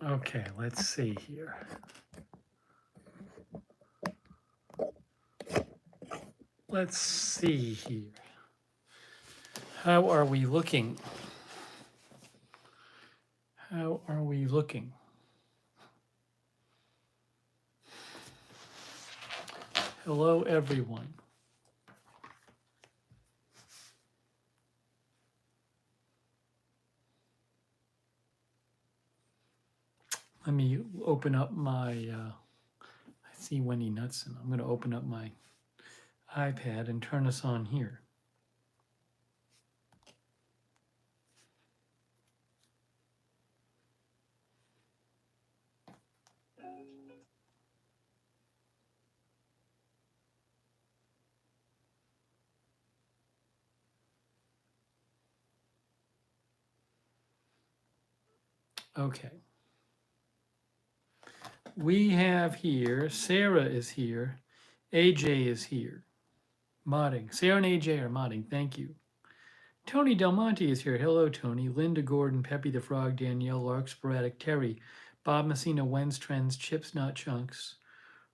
Okay, let's see here. Let's see here. How are we looking? How are we looking? Hello, everyone. Let me open up my, I see Wendy Knudsen. I'm going to open up my iPad and turn us on here. Okay. We have here, Sarah is here, AJ is here, modding. Sarah and AJ are modding, thank you. Tony Del Monte is here. Hello, Tony. Linda Gordon, Peppy the Frog, Danielle Lark, Sporadic, Terry, Bob Messina, Wens Trends, Chips Not Chunks,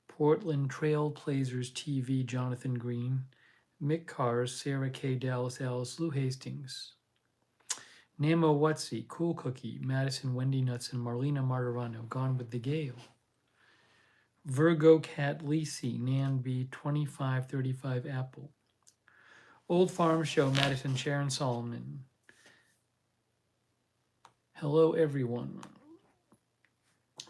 Portland Trailblazers TV, Jonathan Green, Mick Cars, Sarah K. Dallas, Alice, Lou Hastings, Namo Wutsy, Cool Cookie, Madison, Wendy Nuts, and Marlena Martirano, Gone with the Gale. Virgo Cat Lisi, Nan B, 2535 Apple. Old Farm Show, Madison Sharon Solomon. Hello, everyone.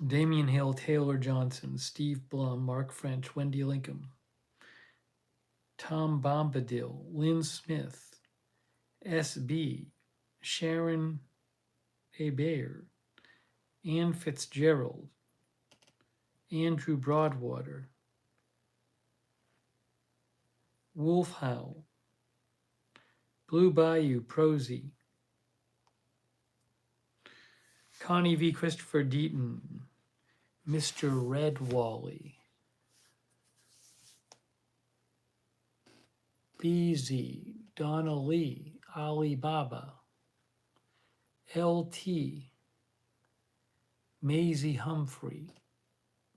Damian Hill, Taylor Johnson, Steve Blum, Mark French, Wendy Lincoln, Tom Bombadil, Lynn Smith, SB, Sharon Hebert, Ann Fitzgerald, Andrew Broadwater, Wolf Howl, Blue Bayou Prosy, Connie V. Christopher Deaton, Mr. Red Wally, BZ, Donna Lee, Alibaba, LT, Maisie Humphrey,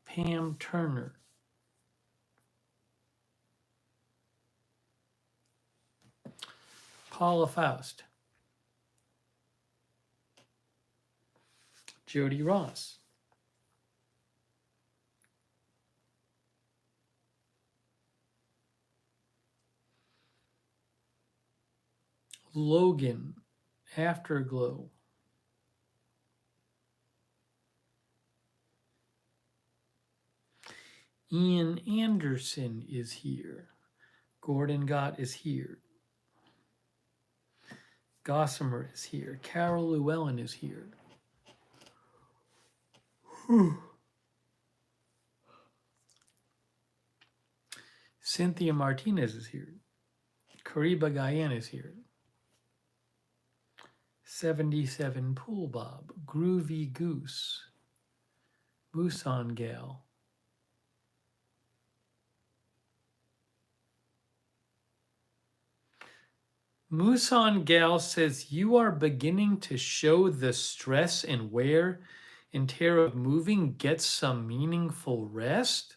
Pam Turner, Paula Faust, Jody Ross, Logan, Afterglow, Ian Anderson is here. Gordon Gott is here. Gossamer is here. Carol Llewellyn is here. Cynthia Martinez is here. Kariba Guyan is here. 77 Pool Bob. Groovy Goose. Muson Gal. Muson Gal says, you are beginning to show the stress and wear and tear of moving. Get some meaningful rest.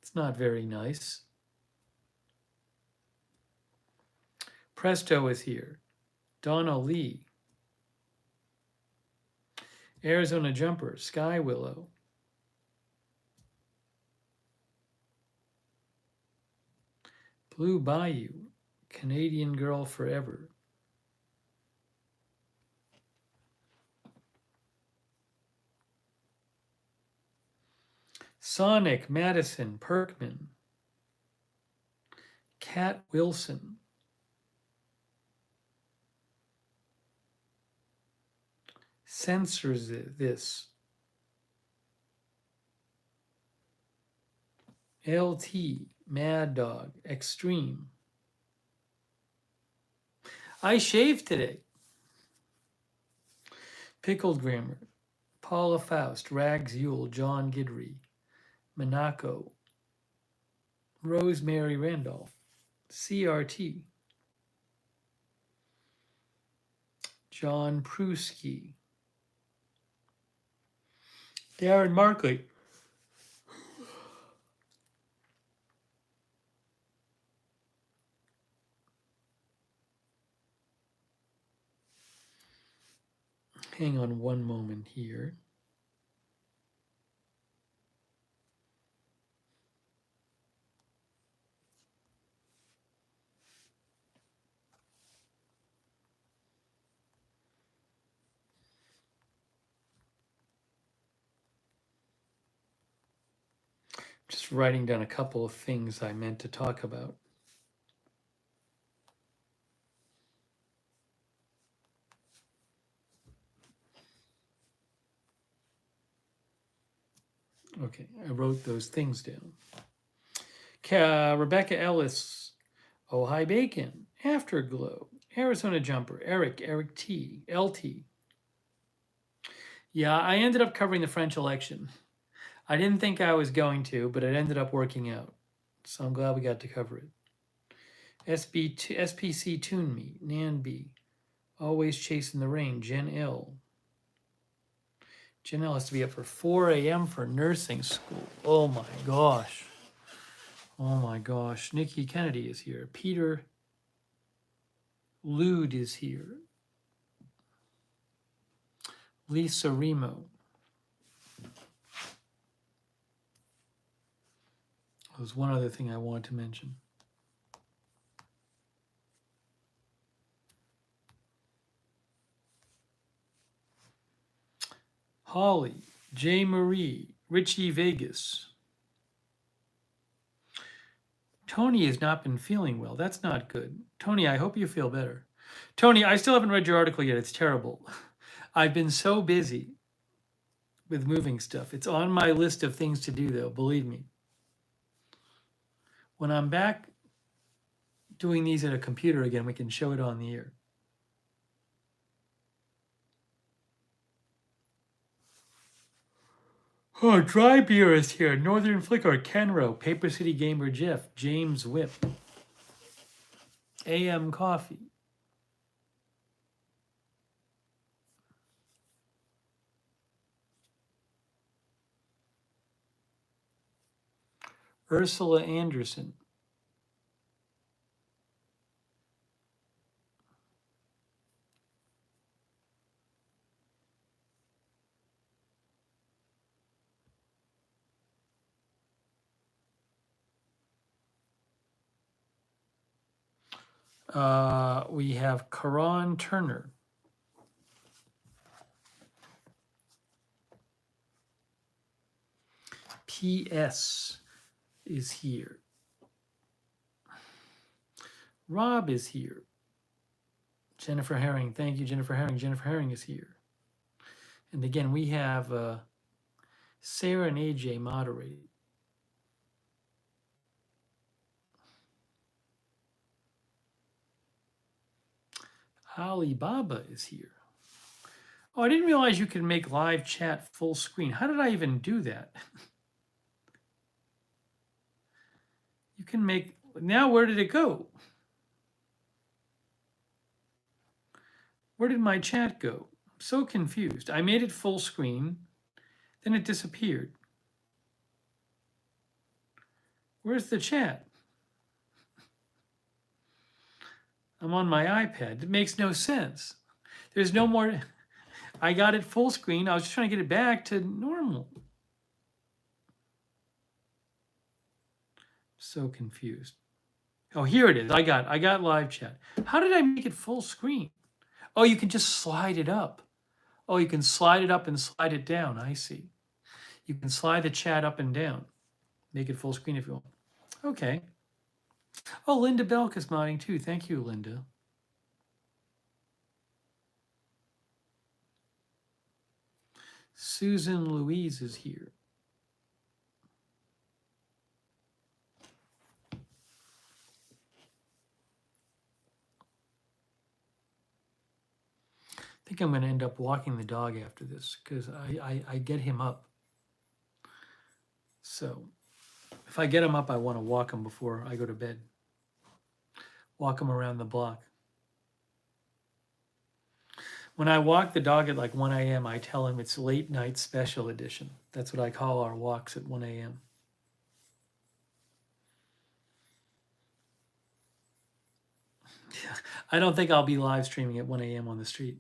It's not very nice. Presto is here. Donna Lee. Arizona Jumper. Sky Willow. Blue Bayou. Canadian Girl Forever. Sonic, Madison, Perkman. Cat Wilson. Censors this. LT, Mad Dog, Extreme. I shaved today. Pickled Grammar. Paula Faust, Rags Yule, John Gidry. Monaco. Rosemary Randolph. CRT. John Pruski. Darren Markley. Hang on one moment here. Just writing down a couple of things I meant to talk about. Okay, I wrote those things down. Rebecca Ellis, Oh Hi Bacon, Afterglow, Arizona Jumper, Eric T, LT. Yeah, I ended up covering the French election. I didn't think I was going to, but it ended up working out. So I'm glad we got to cover it. SPC Tune Me, Nan B. Always Chasing the Rain, Jen L. Jen L has to be up for 4 a.m. for nursing school. Oh my gosh. Oh my gosh. Nikki Kennedy is here. Peter Lude is here. Lisa Remo. There's one other thing I wanted to mention. Holly, J. Marie, Richie Vegas. Tony has not been feeling well. That's not good. Tony, I hope you feel better. Tony, I still haven't read your article yet. It's terrible. I've been so busy with moving stuff. It's on my list of things to do, though, believe me. When I'm back doing these at a computer again, we can show it on the air. Oh, Dry Beer is here. Northern Flicker, Kenro, Paper City Gamer Jeff, James Whip, AM Coffee. Ursula Anderson. We have Karan Turner. PS is here. Rob is here. Jennifer Herring. Thank you, Jennifer Herring. Jennifer Herring is here. And again, we have Sarah and AJ moderating. Alibaba is here. Oh, I didn't realize you could make live chat full screen. How did I even do that? You can make, now where did it go? Where did my chat go? I'm so confused. I made it full screen, then it disappeared. Where's the chat? I'm on my iPad. It makes no sense. There's no more. I got it full screen. I was just trying to get it back to normal. So confused. Oh, here it is. I got live chat. How did I make it full screen? Oh, you can just slide it up. Oh, you can slide it up and slide it down. I see. You can slide the chat up and down. Make it full screen if you want. Okay. Oh, Linda Belk is modding too. Thank you, Linda. Susan Louise is here. I think I'm going to end up walking the dog after this because I get him up. So if I get him up, I want to walk him before I go to bed. Walk him around the block. When I walk the dog at like 1 a.m., I tell him it's late night special edition. That's what I call our walks at 1 a.m. I don't think I'll be live streaming at 1 a.m. on the street.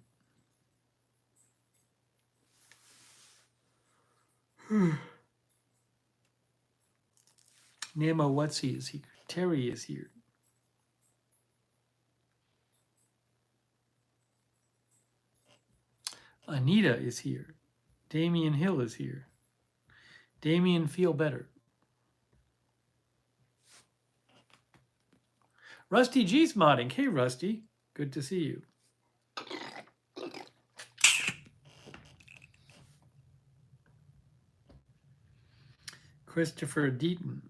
Nemo Whatsy is here. Terry is here. Anita is here. Damian Hill is here. Damian, feel better. Rusty G's modding. Hey, Rusty. Good to see you. Christopher Deaton.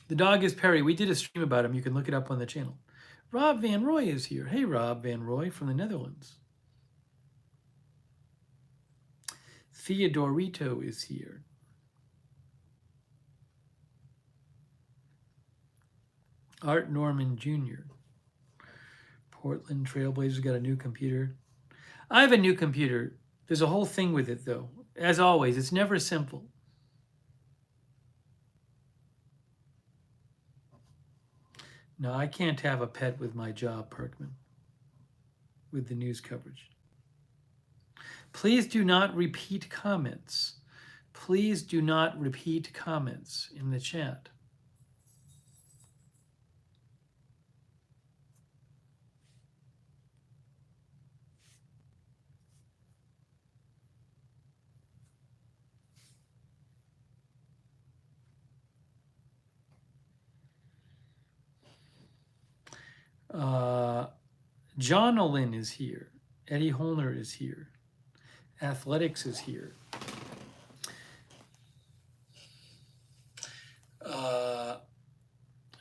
The dog is Perry. We did a stream about him. You can look it up on the channel. Rob Van Roy is here. Hey, Rob Van Roy from the Netherlands. Theodorito is here. Art Norman Jr. Portland Trailblazers got a new computer. I have a new computer. There's a whole thing with it, though. As always, it's never simple. No, I can't have a pet with my job, Perkman, with the news coverage. Please do not repeat comments. Please do not repeat comments in the chat. John Olin is here. Eddie Holner is here. Athletics is here.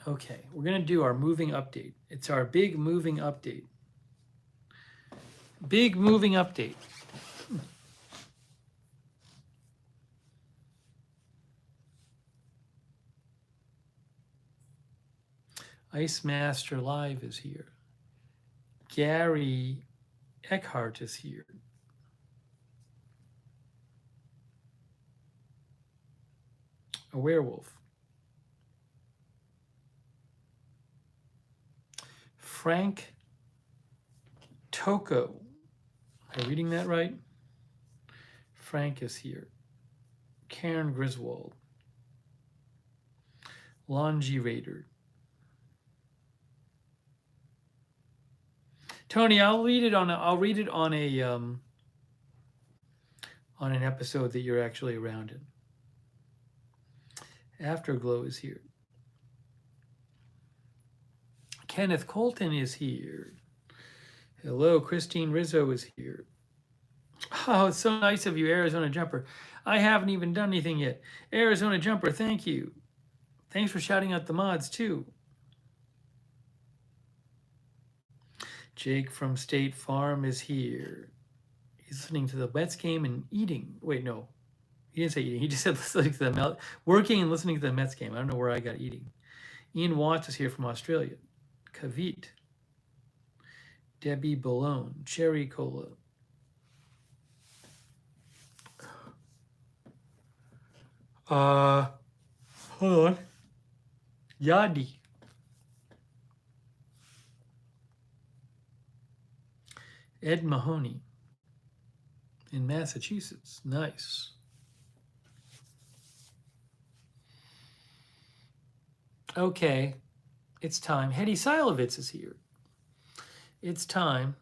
Okay, we're going to do our moving update. It's our big moving update. Big moving update. Ice Master Live is here. Gary Eckhart is here. A werewolf. Frank Toko. Am I reading that right? Frank is here. Karen Griswold. Longy Raider. Tony, I'll read it on an episode that you're actually around in. Afterglow is here. Kenneth Colton is here. Hello, Christine Rizzo is here. Oh, it's so nice of you, Arizona Jumper. I haven't even done anything yet. Arizona Jumper, thank you. Thanks for shouting out the mods, too. Jake from State Farm is here. He's listening to the Mets game and eating. Wait, no. He didn't say eating. He just said listening to the working and listening to the Mets game. I don't know where I got eating. Ian Watts is here from Australia. Kavit. Debbie Balone. Cherry Cola. Hold on. Yadi. Ed Mahoney in Massachusetts. Nice. Okay, it's time. Hetty Silovitz is here. It's time.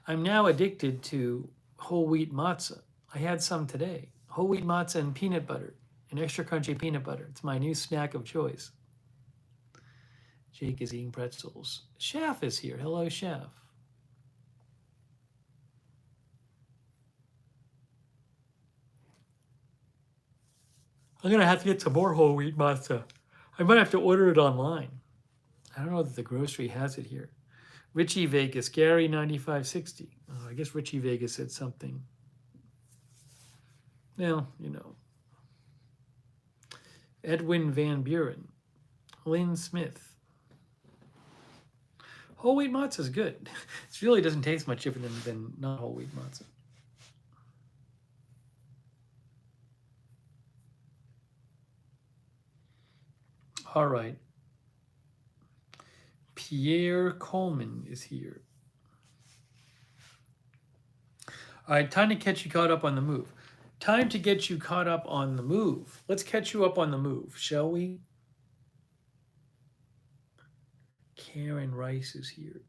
I'm now addicted to whole wheat matzah. I had some today. Whole wheat matzah and peanut butter, and extra crunchy peanut butter. It's my new snack of choice. Jake is eating pretzels. Shaff is here. Hello, Shaff. I'm going to have to get some more whole wheat matzah. I might have to order it online. I don't know that the grocery has it here. Richie Vegas, Gary 9560. Oh, I guess Richie Vegas said something. Well, you know. Edwin Van Buren. Lynn Smith. Whole wheat matzah is good. It really doesn't taste much different than not whole wheat matzah. All right. Pierre Coleman is here. All right, time to catch you caught up on the move. Time to get you caught up on the move. Let's catch you up on the move, shall we? Karen Rice is here.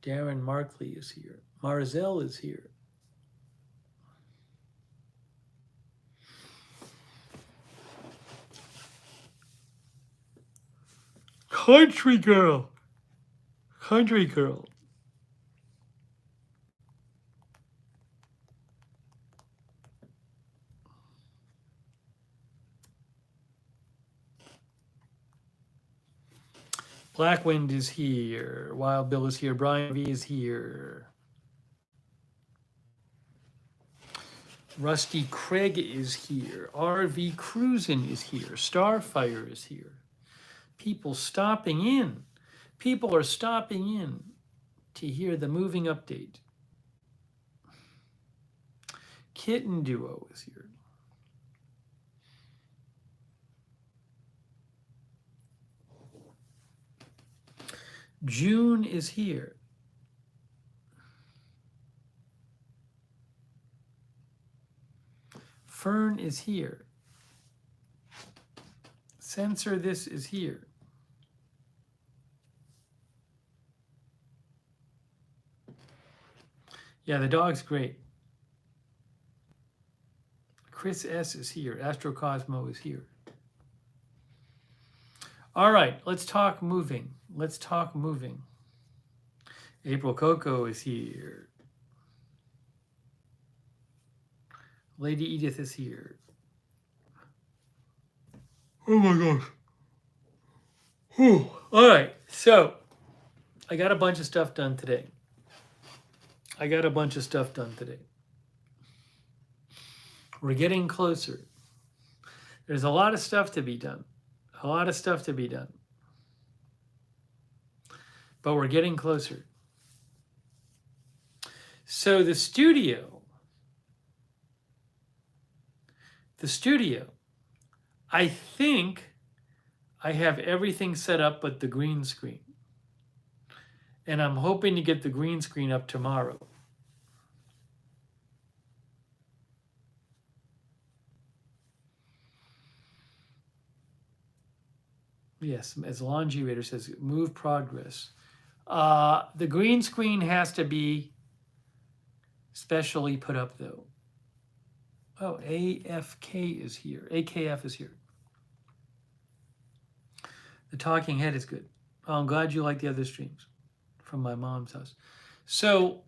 Darren Markley is here. Marzell is here. Country girl. Country girl. Blackwind is here. Wild Bill is here. Brian V is here. Rusty Craig is here. RV Cruisin' is here. Starfire is here. People stopping in. People are stopping in to hear the moving update. Kitten Duo is here. June is here. Fern is here. Censor This is here. Yeah, the dog's great. Chris S is here. Astrocosmo is here. All right, let's talk moving. Let's talk moving. April Coco is here. Lady Edith is here. Oh my gosh. Whew. All right, so I got a bunch of stuff done today. We're getting closer. There's a lot of stuff to be done. But we're getting closer. So the studio, I think I have everything set up but the green screen. And I'm hoping to get the green screen up tomorrow. Yes, as Longy Raider says, move progress. The green screen has to be specially put up though. Oh, AFK is here. AKF is here. The talking head is good. Oh, I'm glad you like the other streams from my mom's house. So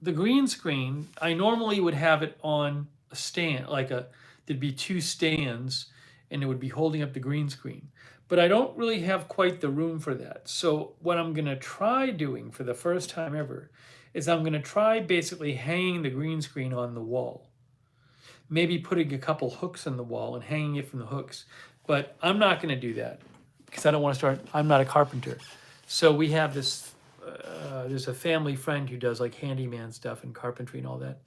the green screen, I normally would have it on a stand, there'd be two stands and it would be holding up the green screen. But I don't really have quite the room for that. So what I'm gonna try doing for the first time ever is I'm gonna try basically hanging the green screen on the wall. Maybe putting a couple hooks on the wall and hanging it from the hooks. But I'm not gonna do that because I don't wanna start, I'm not a carpenter. So we have this, there's a family friend who does like handyman stuff and carpentry and all that.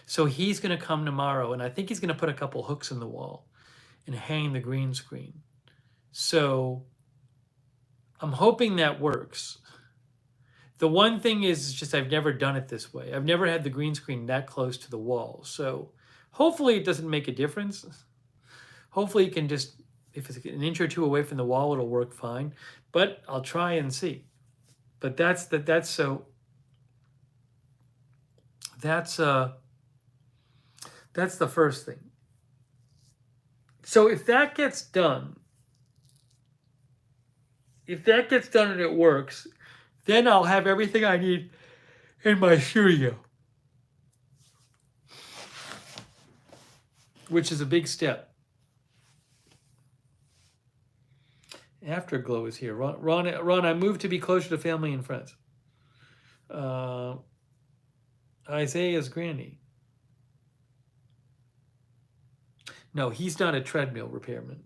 So he's gonna come tomorrow and I think he's gonna put a couple hooks in the wall and hang the green screen. So I'm hoping that works. The one thing is just I've never done it this way. I've never had the green screen that close to the wall. So hopefully it doesn't make a difference. Hopefully you can just, if it's an inch or two away from the wall, it'll work fine. But I'll try and see. But that's the first thing. So if that gets done, and it works, then I'll have everything I need in my studio, which is a big step. Afterglow is here. Ron, I moved to be closer to family and friends. Isaiah's granny. No, he's not a treadmill repairman.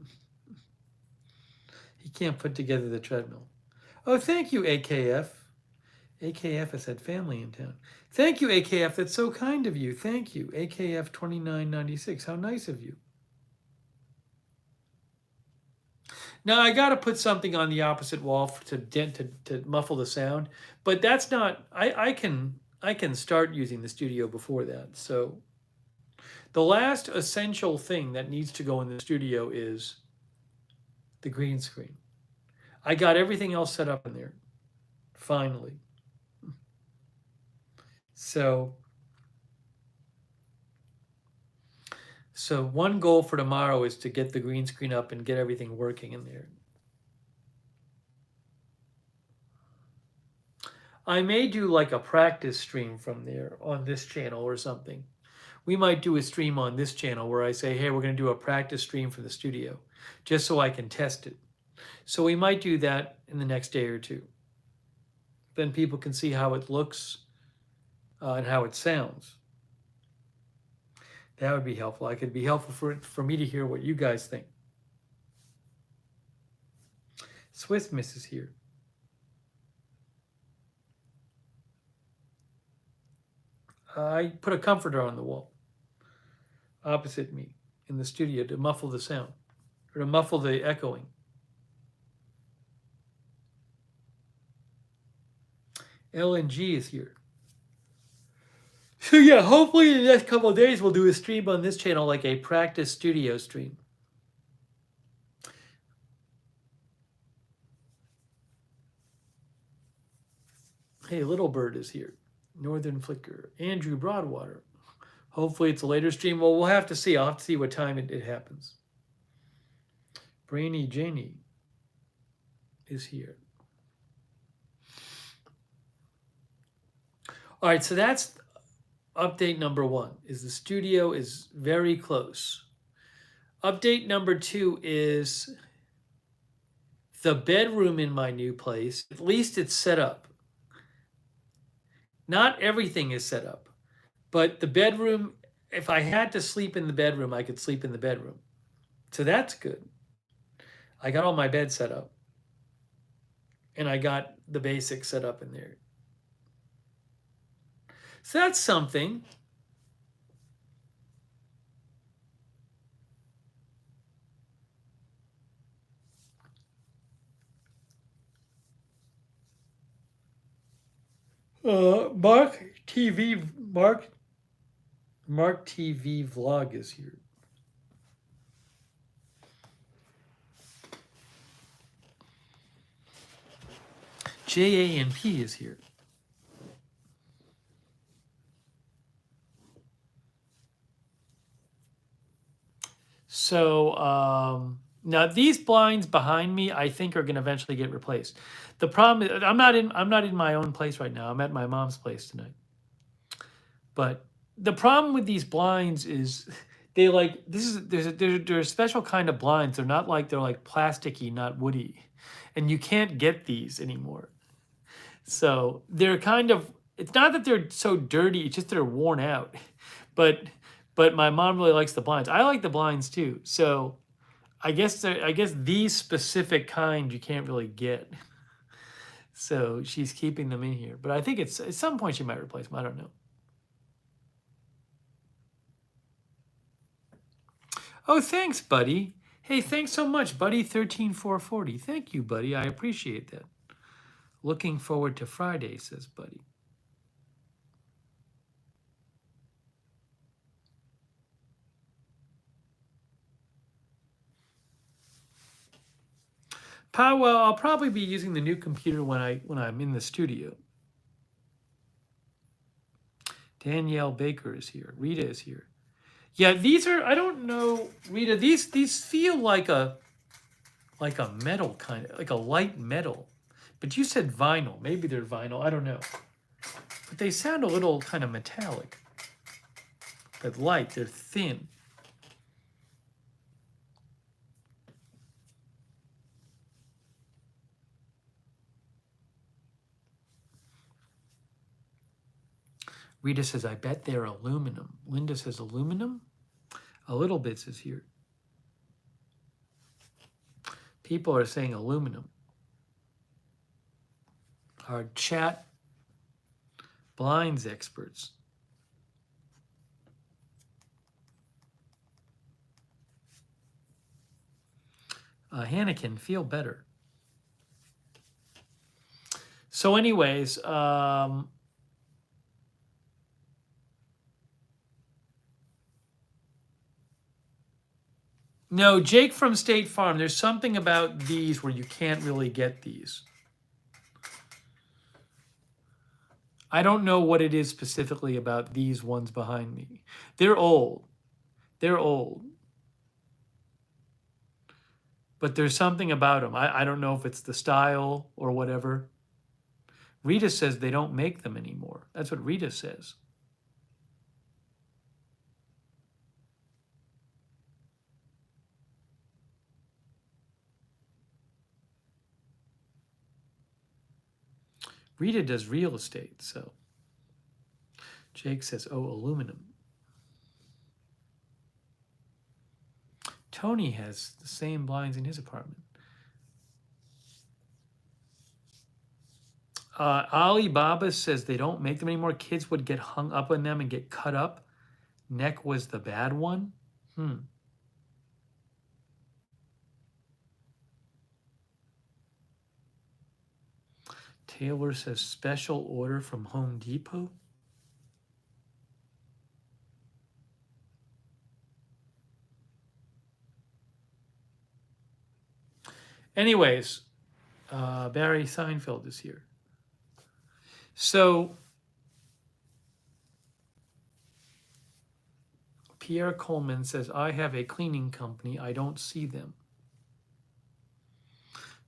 He can't put together the treadmill. Oh, thank you, AKF. AKF has had family in town. Thank you, AKF. That's so kind of you. Thank you, AKF 2996. How nice of you. Now I got to put something on the opposite wall to muffle the sound, but that's not. I can start using the studio before that. So the last essential thing that needs to go in the studio is the green screen. I got everything else set up in there. Finally. So one goal for tomorrow is to get the green screen up and get everything working in there. I may do like a practice stream from there on this channel or something. We might do a stream on this channel where I say, hey, we're going to do a practice stream for the studio, just so I can test it. So we might do that in the next day or two. Then people can see how it looks and how it sounds. That would be helpful. It could be helpful for me to hear what you guys think. Swiss Miss is here. I put a comforter on the wall opposite me in the studio to muffle the sound or to muffle the echoing. LNG is here. So yeah, hopefully in the next couple of days we'll do a stream on this channel, like a practice studio stream. Hey, Little Bird is here. Northern Flicker. Andrew Broadwater. Hopefully it's a later stream. Well, we'll have to see. I'll have to see what time it happens. Brainy Janie is here. All right, so that's update number 1, is the studio is very close. Update number 2 is the bedroom in my new place. At least it's set up. Not everything is set up, but the bedroom, if I had to sleep in the bedroom, I could sleep in the bedroom. So that's good. I got all my bed set up, and I got the basics set up in there. So that's something. Mark TV vlog is here. JANP is here. So now these blinds behind me, I think, are going to eventually get replaced. The problem is I'm not in my own place right now. I'm at my mom's place tonight. But the problem with these blinds is they like they're a special kind of blinds. They're like plasticky, not woody, and you can't get these anymore. So they're kind of, it's not that they're so dirty, it's just they're worn out. But my mom really likes the blinds. I like the blinds too. So I guess these specific kind you can't really get. So she's keeping them in here. But I think at some point she might replace them. I don't know. Oh, thanks, buddy. Hey, thanks so much, buddy. 13440. Thank you, buddy. I appreciate that. Looking forward to Friday, says buddy. Well, I'll probably be using the new computer when I'm in the studio. Danielle Baker is here. Rita is here. Yeah, these are, I don't know, Rita, these feel like a metal kind of, like a light metal. But you said vinyl. Maybe they're vinyl. I don't know. But they sound a little kind of metallic. But light, they're thin. Rita says, I bet they're aluminum. Linda says, aluminum? A little bit is here. People are saying aluminum. Our chat blinds experts. Hannikin, feel better. So anyways, no, Jake from State Farm, there's something about these where you can't really get these. I don't know what it is specifically about these ones behind me. They're old. They're old. But there's something about them. I don't know if it's the style or whatever. Rita says they don't make them anymore. That's what Rita says. Rita does real estate, so. Jake says, oh, aluminum. Tony has the same blinds in his apartment. Alibaba says they don't make them anymore. Kids would get hung up on them and get cut up. Neck was the bad one. Taylor says special order from Home Depot. Anyways, Barry Seinfeld is here. So Pierre Coleman says, I have a cleaning company. I don't see them.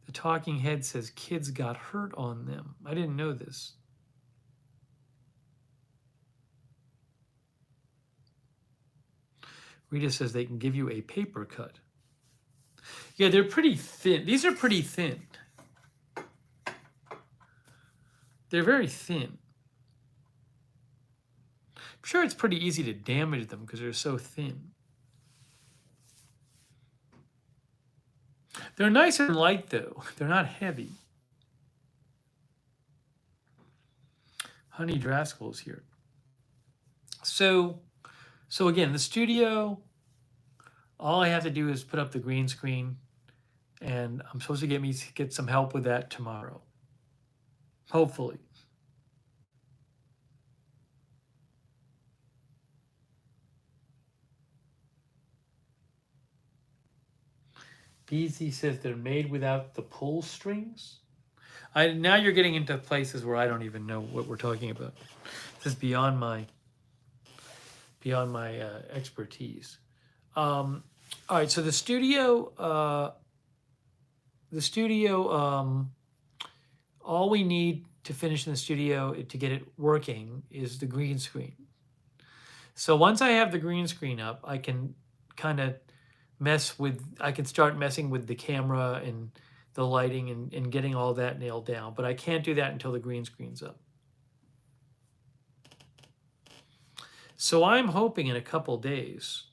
The talking head says kids got hurt on them. I didn't know this. Rita says they can give you a paper cut. Yeah, they're pretty thin. These are pretty thin. They're very thin. I'm sure it's pretty easy to damage them because they're so thin. They're nice and light, though. They're not heavy. Honey Draskell's here. So again, the studio, all I have to do is put up the green screen, and I'm supposed to get some help with that tomorrow. Hopefully. BZ says they're made without the pull strings. Now you're getting into places where I don't even know what we're talking about. This is beyond my expertise. All right, so the studio, all we need to finish in the studio to get it working is the green screen. So once I have the green screen up, I can kind of I can start messing with the camera and the lighting and getting all that nailed down. But I can't do that until the green screen's up. So I'm hoping in a couple days,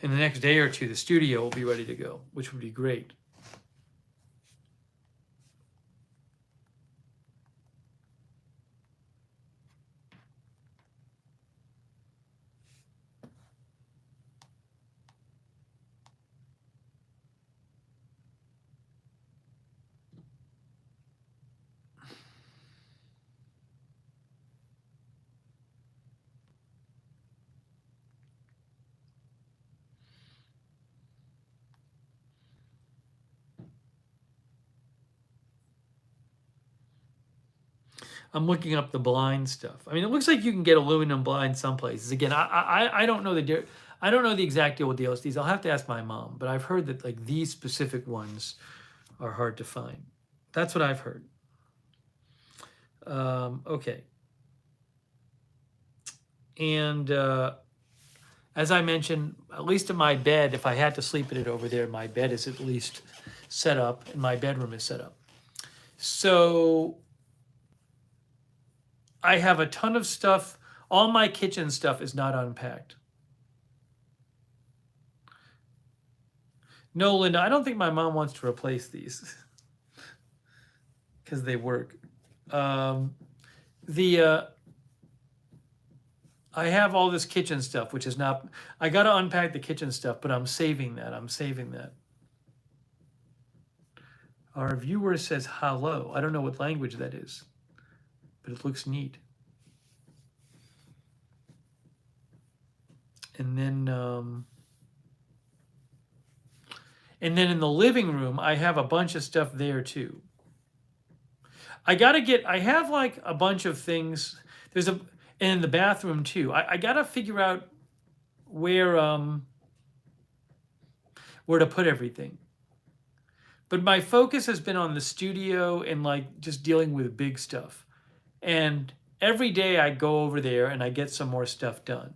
in the next day or two, the studio will be ready to go, which would be great. I'm looking up the blind stuff. I mean, it looks like you can get aluminum blinds some places. Again, I don't know I don't know the exact deal with the LSDs. I'll have to ask my mom, but I've heard that like these specific ones are hard to find. That's what I've heard. Okay. And as I mentioned, at least in my bed, if I had to sleep in it over there, my bed is at least set up and my bedroom is set up. So I have a ton of stuff. All my kitchen stuff is not unpacked. No, Linda, I don't think my mom wants to replace these because they work. Um, the I have all this kitchen stuff, which is not. I got to unpack the kitchen stuff, but I'm saving that. I'm saving that. Our viewer says hello. I don't know what language that is, but it looks neat. And then in the living room, I have a bunch of stuff there too. I have like a bunch of things. And in the bathroom too. I gotta figure out where to put everything. But my focus has been on the studio and like just dealing with big stuff. And every day I go over there and I get some more stuff done.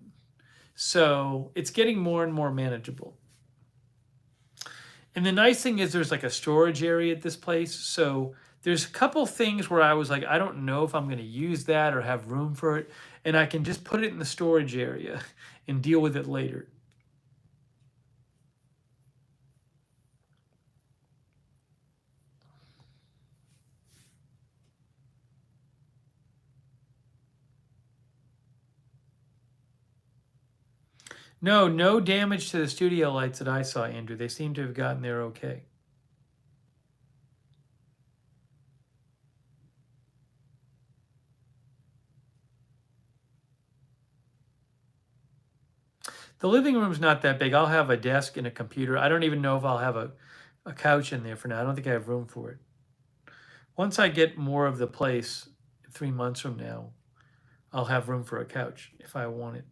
So it's getting more and more manageable. And the nice thing is there's like a storage area at this place. So there's a couple things where I was like, I don't know if I'm going to use that or have room for it. And I can just put it in the storage area and deal with it later. No damage to the studio lights that I saw, Andrew. They seem to have gotten there okay. The living room's not that big. I'll have a desk and a computer. I don't even know if I'll have a couch in there for now. I don't think I have room for it. Once I get more of the place 3 months from now, I'll have room for a couch if I want it.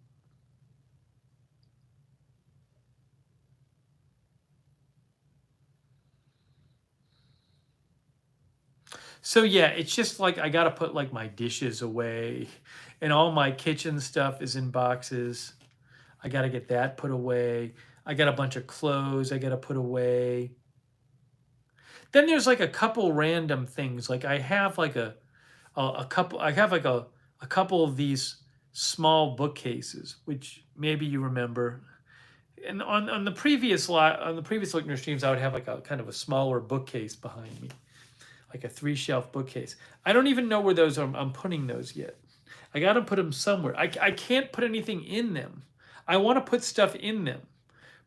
So yeah, it's just like I gotta put like my dishes away and all my kitchen stuff is in boxes. I gotta get that put away. I got a bunch of clothes I gotta put away. Then there's like a couple random things. Like I have like a couple I have like a couple of these small bookcases, which maybe you remember. And on the previous Lookner streams, I would have like a kind of a smaller bookcase behind me, like a 3-shelf bookcase. I don't even know where those are. I'm putting those yet. I got to put them somewhere. I can't put anything in them. I want to put stuff in them,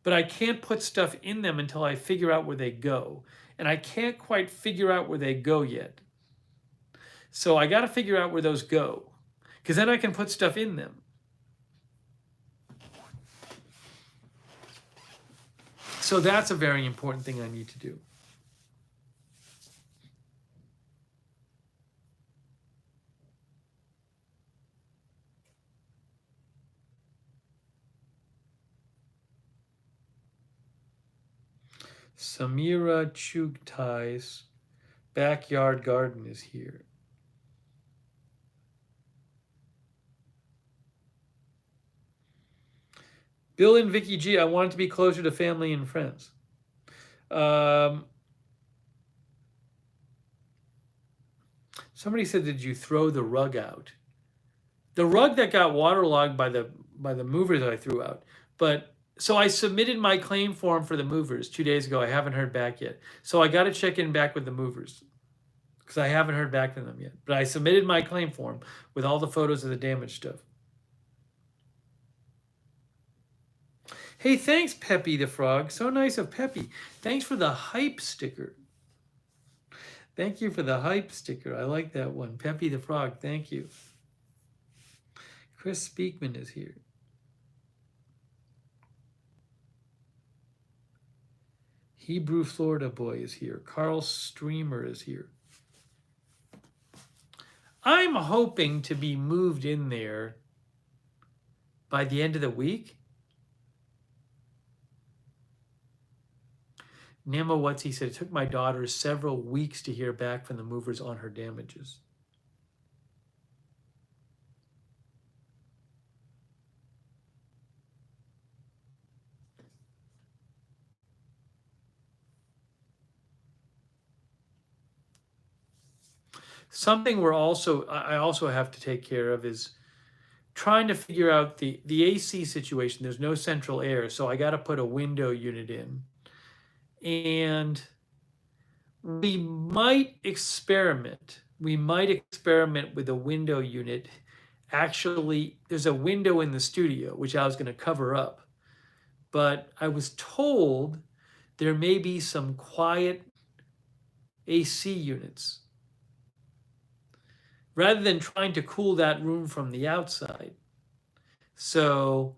but I can't put stuff in them until I figure out where they go. And I can't quite figure out where they go yet. So I got to figure out where those go, because then I can put stuff in them. So that's a very important thing I need to do. Samira Chugtai's backyard garden is here. Bill and Vicky G, I want it to be closer to family and friends. Somebody said, did you throw the rug out? The rug that got waterlogged by the movers I threw out. But so I submitted my claim form for the movers 2 days ago. I haven't heard back yet. So I got to check in back with the movers because I haven't heard back from them yet. But I submitted my claim form with all the photos of the damaged stuff. Hey, thanks, Peppy the Frog. So nice of Peppy. Thanks for the hype sticker. Thank you for the hype sticker. I like that one. Peppy the Frog, thank you. Chris Speakman is here. Hebrew Florida Boy is here. Carl Streamer is here. I'm hoping to be moved in there by the end of the week. Nemo What's he said, it took my daughter several weeks to hear back from the movers on her damages. Something I also have to take care of is trying to figure out the AC situation. There's no central air, so I got to put a window unit in. And we might experiment. We might experiment with a window unit. Actually, there's a window in the studio, which I was going to cover up. But I was told there may be some quiet AC units. Rather than trying to cool that room from the outside. So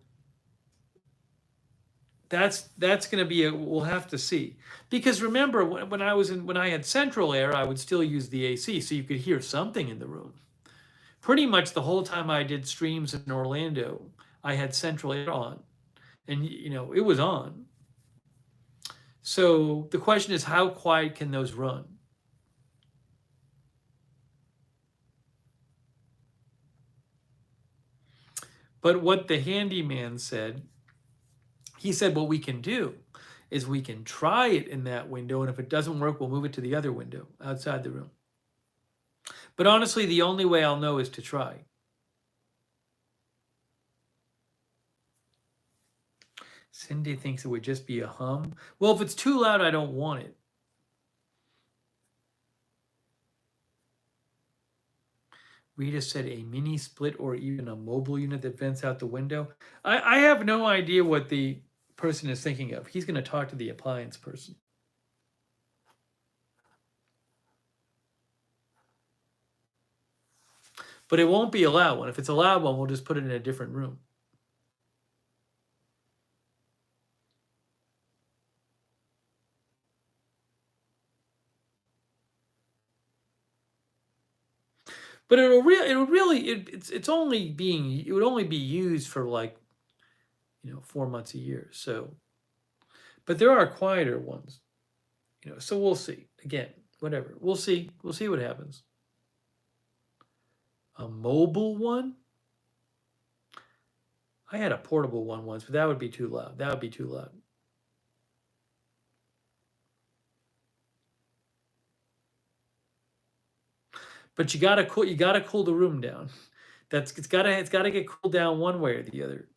that's going to be we'll have to see, because remember when I had central air, I would still use the AC, so you could hear something in the room. Pretty much the whole time I did streams in Orlando, I had central air on, and it was on. So the question is, how quiet can those run? But what the handyman said, he said what we can do is we can try it in that window, and if it doesn't work, we'll move it to the other window outside the room. But honestly, the only way I'll know is to try. Cindy thinks it would just be a hum. Well, if it's too loud, I don't want it. Rita said a mini split or even a mobile unit that vents out the window. I have no idea what the person is thinking of. He's going to talk to the appliance person. But it won't be a loud one. If it's a loud one, we'll just put it in a different room. But it would only be used for like 4 months a year. So, but there are quieter ones, so we'll see. Again, whatever. We'll see what happens. A mobile one? I had a portable one once, but that would be too loud. That would be too loud. But you gotta cool the room down. It's gotta get cooled down one way or the other.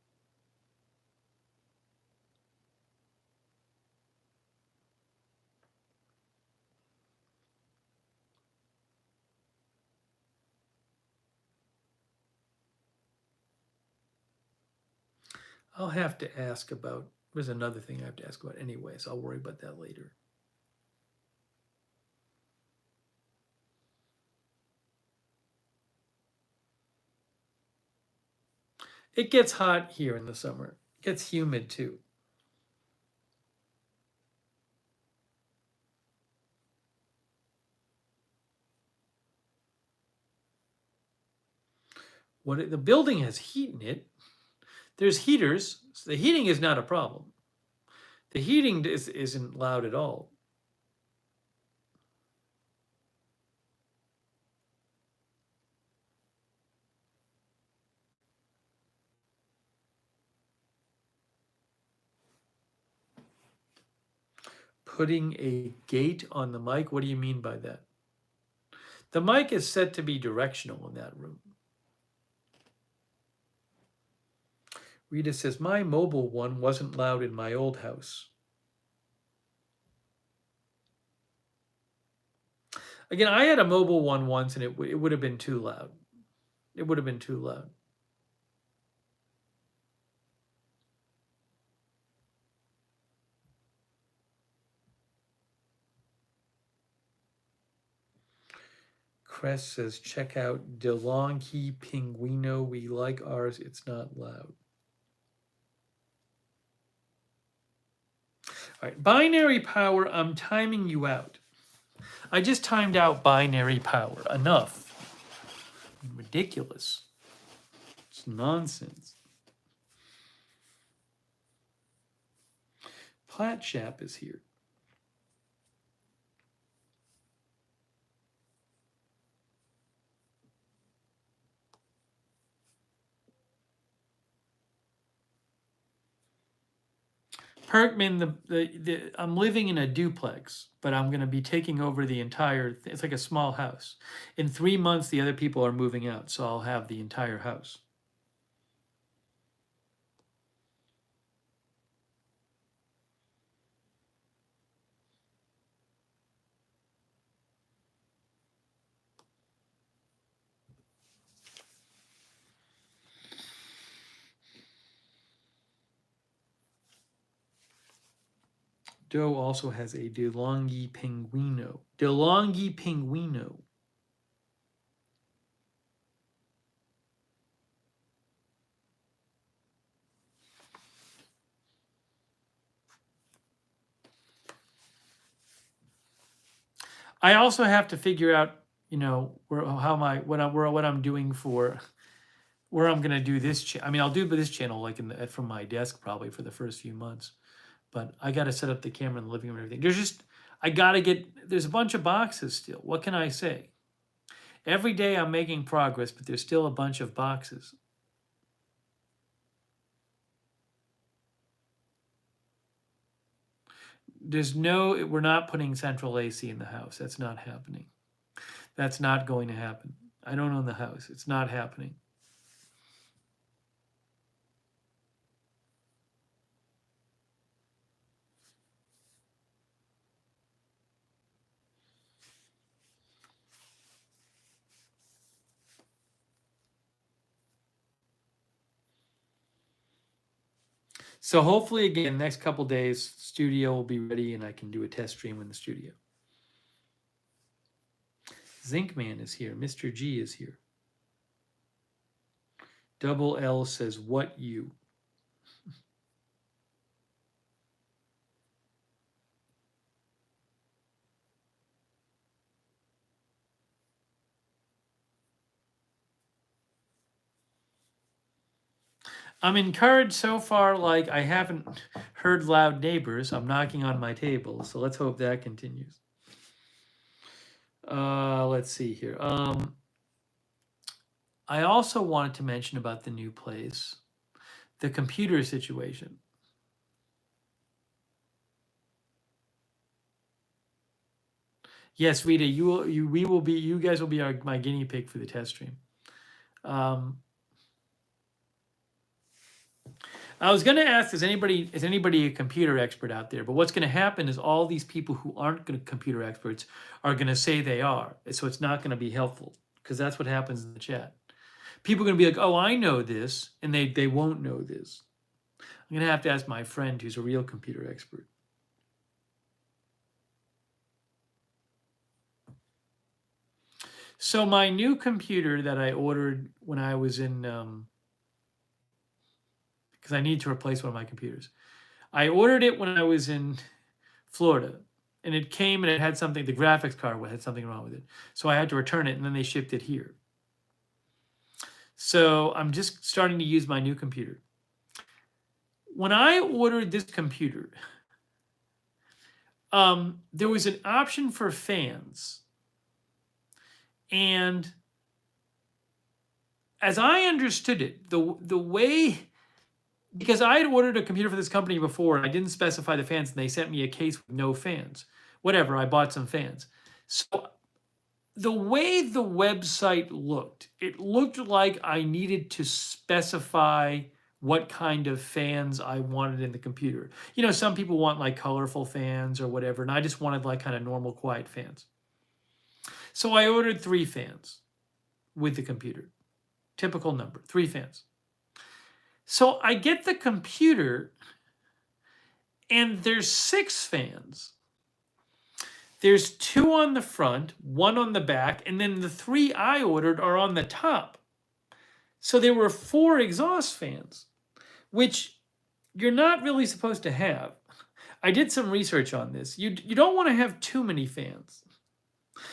I'll have to ask about. There's another thing I have to ask about anyway, so I'll worry about that later. It gets hot here in the summer. It gets humid too. The building has heat in it. There's heaters. So the heating is not a problem. The heating isn't loud at all. Putting a gate on the mic? What do you mean by that? The mic is set to be directional in that room. Rita says, my mobile one wasn't loud in my old house. Again, I had a mobile one once and it would have been too loud. It would have been too loud. Crest says, check out DeLonghi Pinguino. We like ours. It's not loud. All right, binary power, I'm timing you out. I just timed out binary power. Enough. Ridiculous. It's nonsense. Platt Chap is here. Perkman, I'm living in a duplex, but I'm going to be taking over the entire. It's like a small house. In 3 months, the other people are moving out, so I'll have the entire house. Doe also has a DeLonghi Pinguino. DeLonghi Pinguino. I also have to figure out, you know, what I'm doing for where I'm gonna do this. I mean, I'll do this channel like from my desk probably for the first few months, but I got to set up the camera in the living room and everything. There's a bunch of boxes still. What can I say? Every day I'm making progress, but there's still a bunch of boxes. We're not putting central AC in the house. That's not happening. That's not going to happen. I don't own the house. It's not happening. So hopefully, again, next couple days, studio will be ready and I can do a test stream in the studio. Zinkman is here. Mr. G is here. Double L says, what you? I'm encouraged so far, like I haven't heard loud neighbors. I'm knocking on my table, so let's hope that continues. Let's see here. I also wanted to mention about the new place, the computer situation. Yes, Rita, you guys will be my guinea pig for the test stream. I was going to ask, is anybody a computer expert out there? But what's going to happen is all these people who aren't computer experts are going to say they are. So it's not going to be helpful because that's what happens in the chat. People are going to be like, oh, I know this, and they won't know this. I'm going to have to ask my friend who's a real computer expert. So my new computer that I ordered when I was in, because I need to replace one of my computers. I ordered it when I was in Florida, and it came and it had something, the graphics card had something wrong with it. So I had to return it, and then they shipped it here. So I'm just starting to use my new computer. When I ordered this computer, there was an option for fans. And as I understood it, the way, because I had ordered a computer for this company before and I didn't specify the fans and they sent me a case with no fans. Whatever, I bought some fans. So the way the website looked, it looked like I needed to specify what kind of fans I wanted in the computer. You know, some people want like colorful fans or whatever, and I just wanted like kind of normal, quiet fans. So I ordered 3 fans with the computer. Typical number, 3 fans. So I get the computer and there's 6 fans. There's 2 on the front, 1 on the back, and then the 3 I ordered are on the top. So there were 4 exhaust fans, which you're not really supposed to have. I did some research on this. You don't want to have too many fans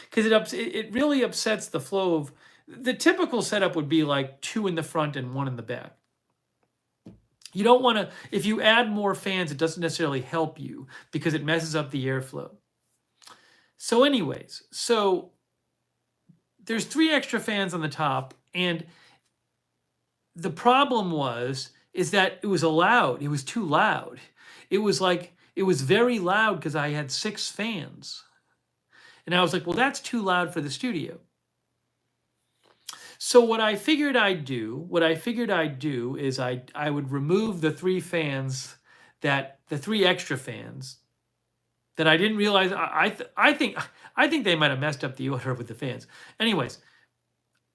because it really upsets the flow of, the typical setup would be like 2 in the front and 1 in the back. You don't want to, if you add more fans, it doesn't necessarily help you because it messes up the airflow. So anyways, so there's 3 extra fans on the top, and the problem is that it was loud. It was too loud. It was very loud because I had 6 fans. And I was like, well, that's too loud for the studio. So what I figured I'd do is I would remove the 3 fans, the 3 extra fans that I didn't realize. I think they might have messed up the order with the fans. Anyways,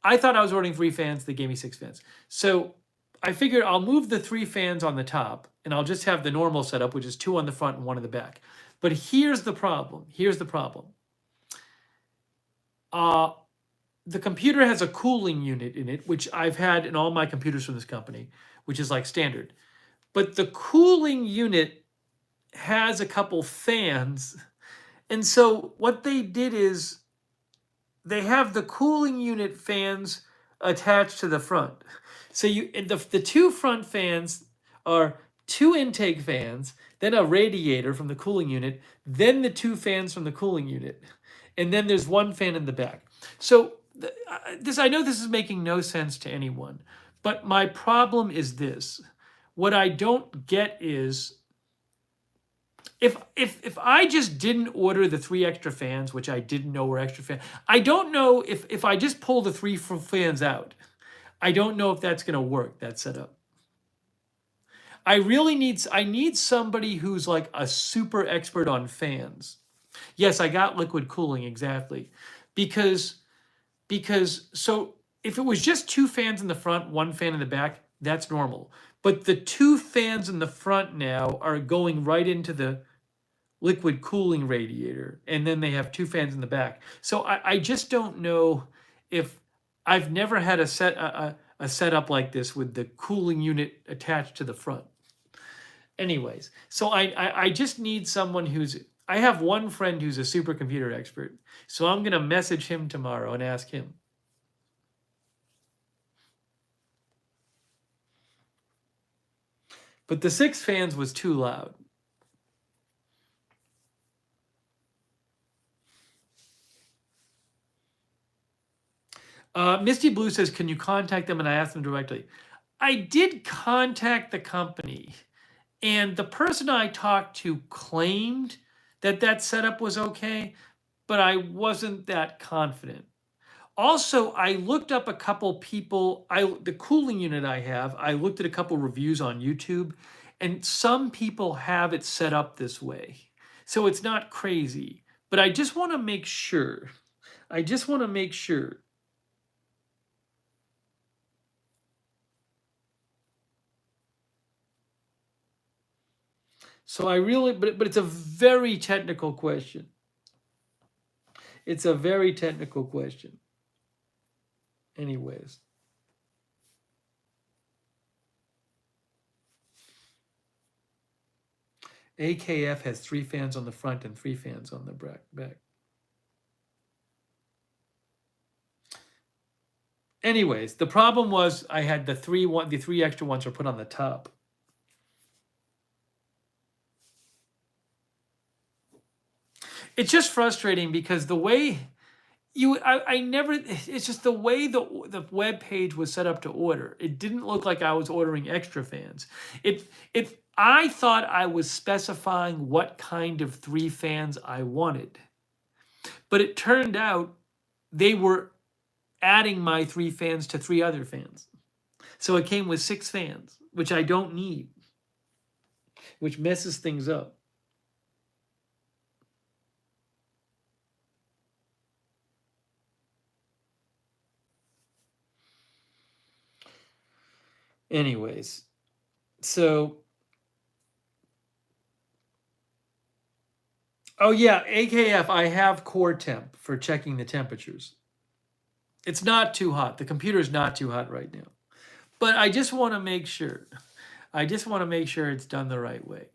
I thought I was ordering 3 fans. They gave me 6 fans. So I figured I'll move the 3 fans on the top and I'll just have the normal setup, which is 2 on the front and 1 in the back. But here's the problem. Here's the problem. The computer has a cooling unit in it, which I've had in all my computers from this company, which is like standard. But the cooling unit has a couple fans. And so what they did is they have the cooling unit fans attached to the front. So the two front fans are two intake fans, then a radiator from the cooling unit, then the two fans from the cooling unit, and then there's one fan in the back. So I know this is making no sense to anyone, but my problem is this. What I don't get is if I just didn't order the 3 extra fans, which I didn't know were extra fans, I don't know if I just pull the 3 fans out, I don't know if that's going to work, that setup. I need somebody who's like a super expert on fans. Yes, I got liquid cooling, exactly. Because so if it was just 2 fans in the front, 1 fan in the back, that's normal. But the 2 fans in the front now are going right into the liquid cooling radiator, and then they have 2 fans in the back. So I just don't know if I've never had a setup like this with the cooling unit attached to the front. Anyways, so I just need someone who's, I have one friend who's a supercomputer expert, so I'm gonna message him tomorrow and ask him. But the 6 fans was too loud. Misty Blue says, can you contact them? And I asked them directly. I did contact the company, and the person I talked to claimed that that setup was okay, but I wasn't that confident. Also, I looked up a couple people, the cooling unit I have, I looked at a couple reviews on YouTube, and some people have it set up this way. So it's not crazy, but I just want to make sure. I just want to make sure. So I really, but it's a very technical question. It's a very technical question. Anyways. AKF has 3 fans on the front and 3 fans on the back. Anyways, the problem was I had the 3 extra ones were put on the top. It's just frustrating because the way I never, it's just the way the web page was set up to order. It didn't look like I was ordering extra fans. I thought I was specifying what kind of 3 fans I wanted. But it turned out they were adding my 3 fans to 3 other fans. So it came with 6 fans, which I don't need, which messes things up. Anyways, so, oh yeah, AKF, I have core temp for checking the temperatures. It's not too hot. The computer is not too hot right now. But I just want to make sure. I just want to make sure it's done the right way.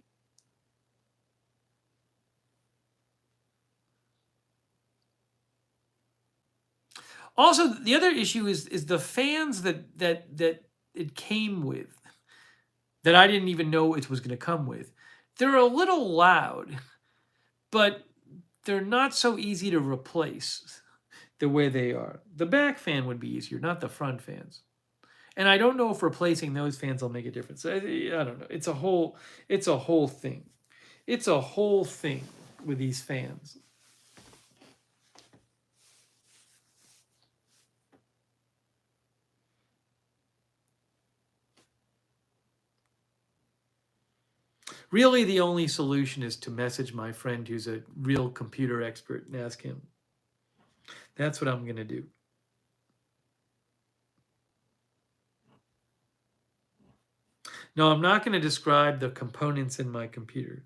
Also, the other issue is the fans that it came with, that I didn't even know it was going to come with. They're a little loud, but they're not so easy to replace the way they are. The back fan would be easier, not the front fans. And I don't know if replacing those fans will make a difference. I don't know. It's a whole thing. It's a whole thing with these fans. Really, the only solution is to message my friend who's a real computer expert and ask him. That's what I'm going to do. No, I'm not going to describe the components in my computer.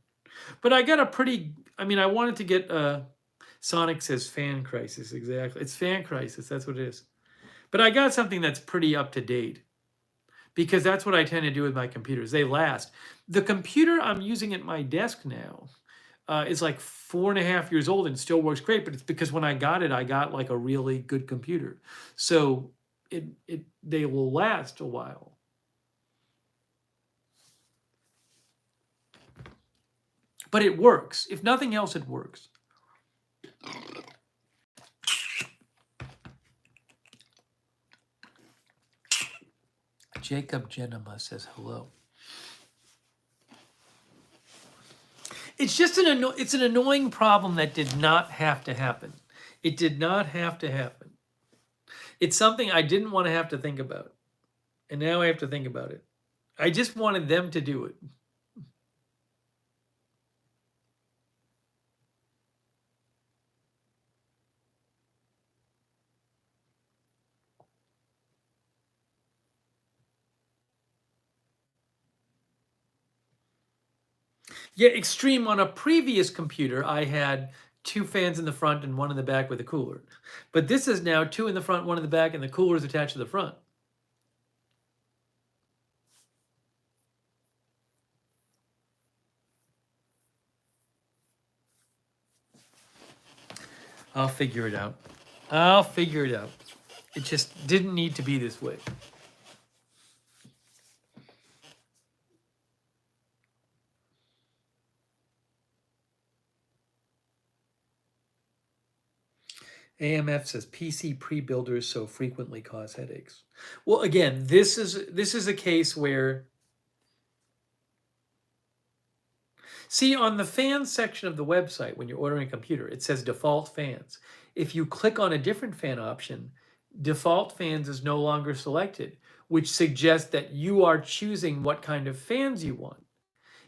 But I got a pretty, I mean, I wanted to get, Sonic says fan crisis, exactly. It's fan crisis, that's what it is. But I got something that's pretty up to date because that's what I tend to do with my computers. They last. The computer I'm using at my desk now is like 4.5 years old and still works great, but it's because when I got like a really good computer. So they will last a while. But it works. If nothing else, it works. Jacob Genema says hello. It's just it's an annoying problem that did not have to happen. It did not have to happen. It's something I didn't want to have to think about. And now I have to think about it. I just wanted them to do it. Yeah, extreme. On a previous computer, I had 2 fans in the front and 1 in the back with a cooler. But this is now 2 in the front, 1 in the back, and the cooler is attached to the front. I'll figure it out. I'll figure it out. It just didn't need to be this way. AMF says PC pre-builders so frequently cause headaches. Well, again, this is a case where, see, on the fans section of the website when you're ordering a computer, it says default fans. If you click on a different fan option, default fans is no longer selected, which suggests that you are choosing what kind of fans you want.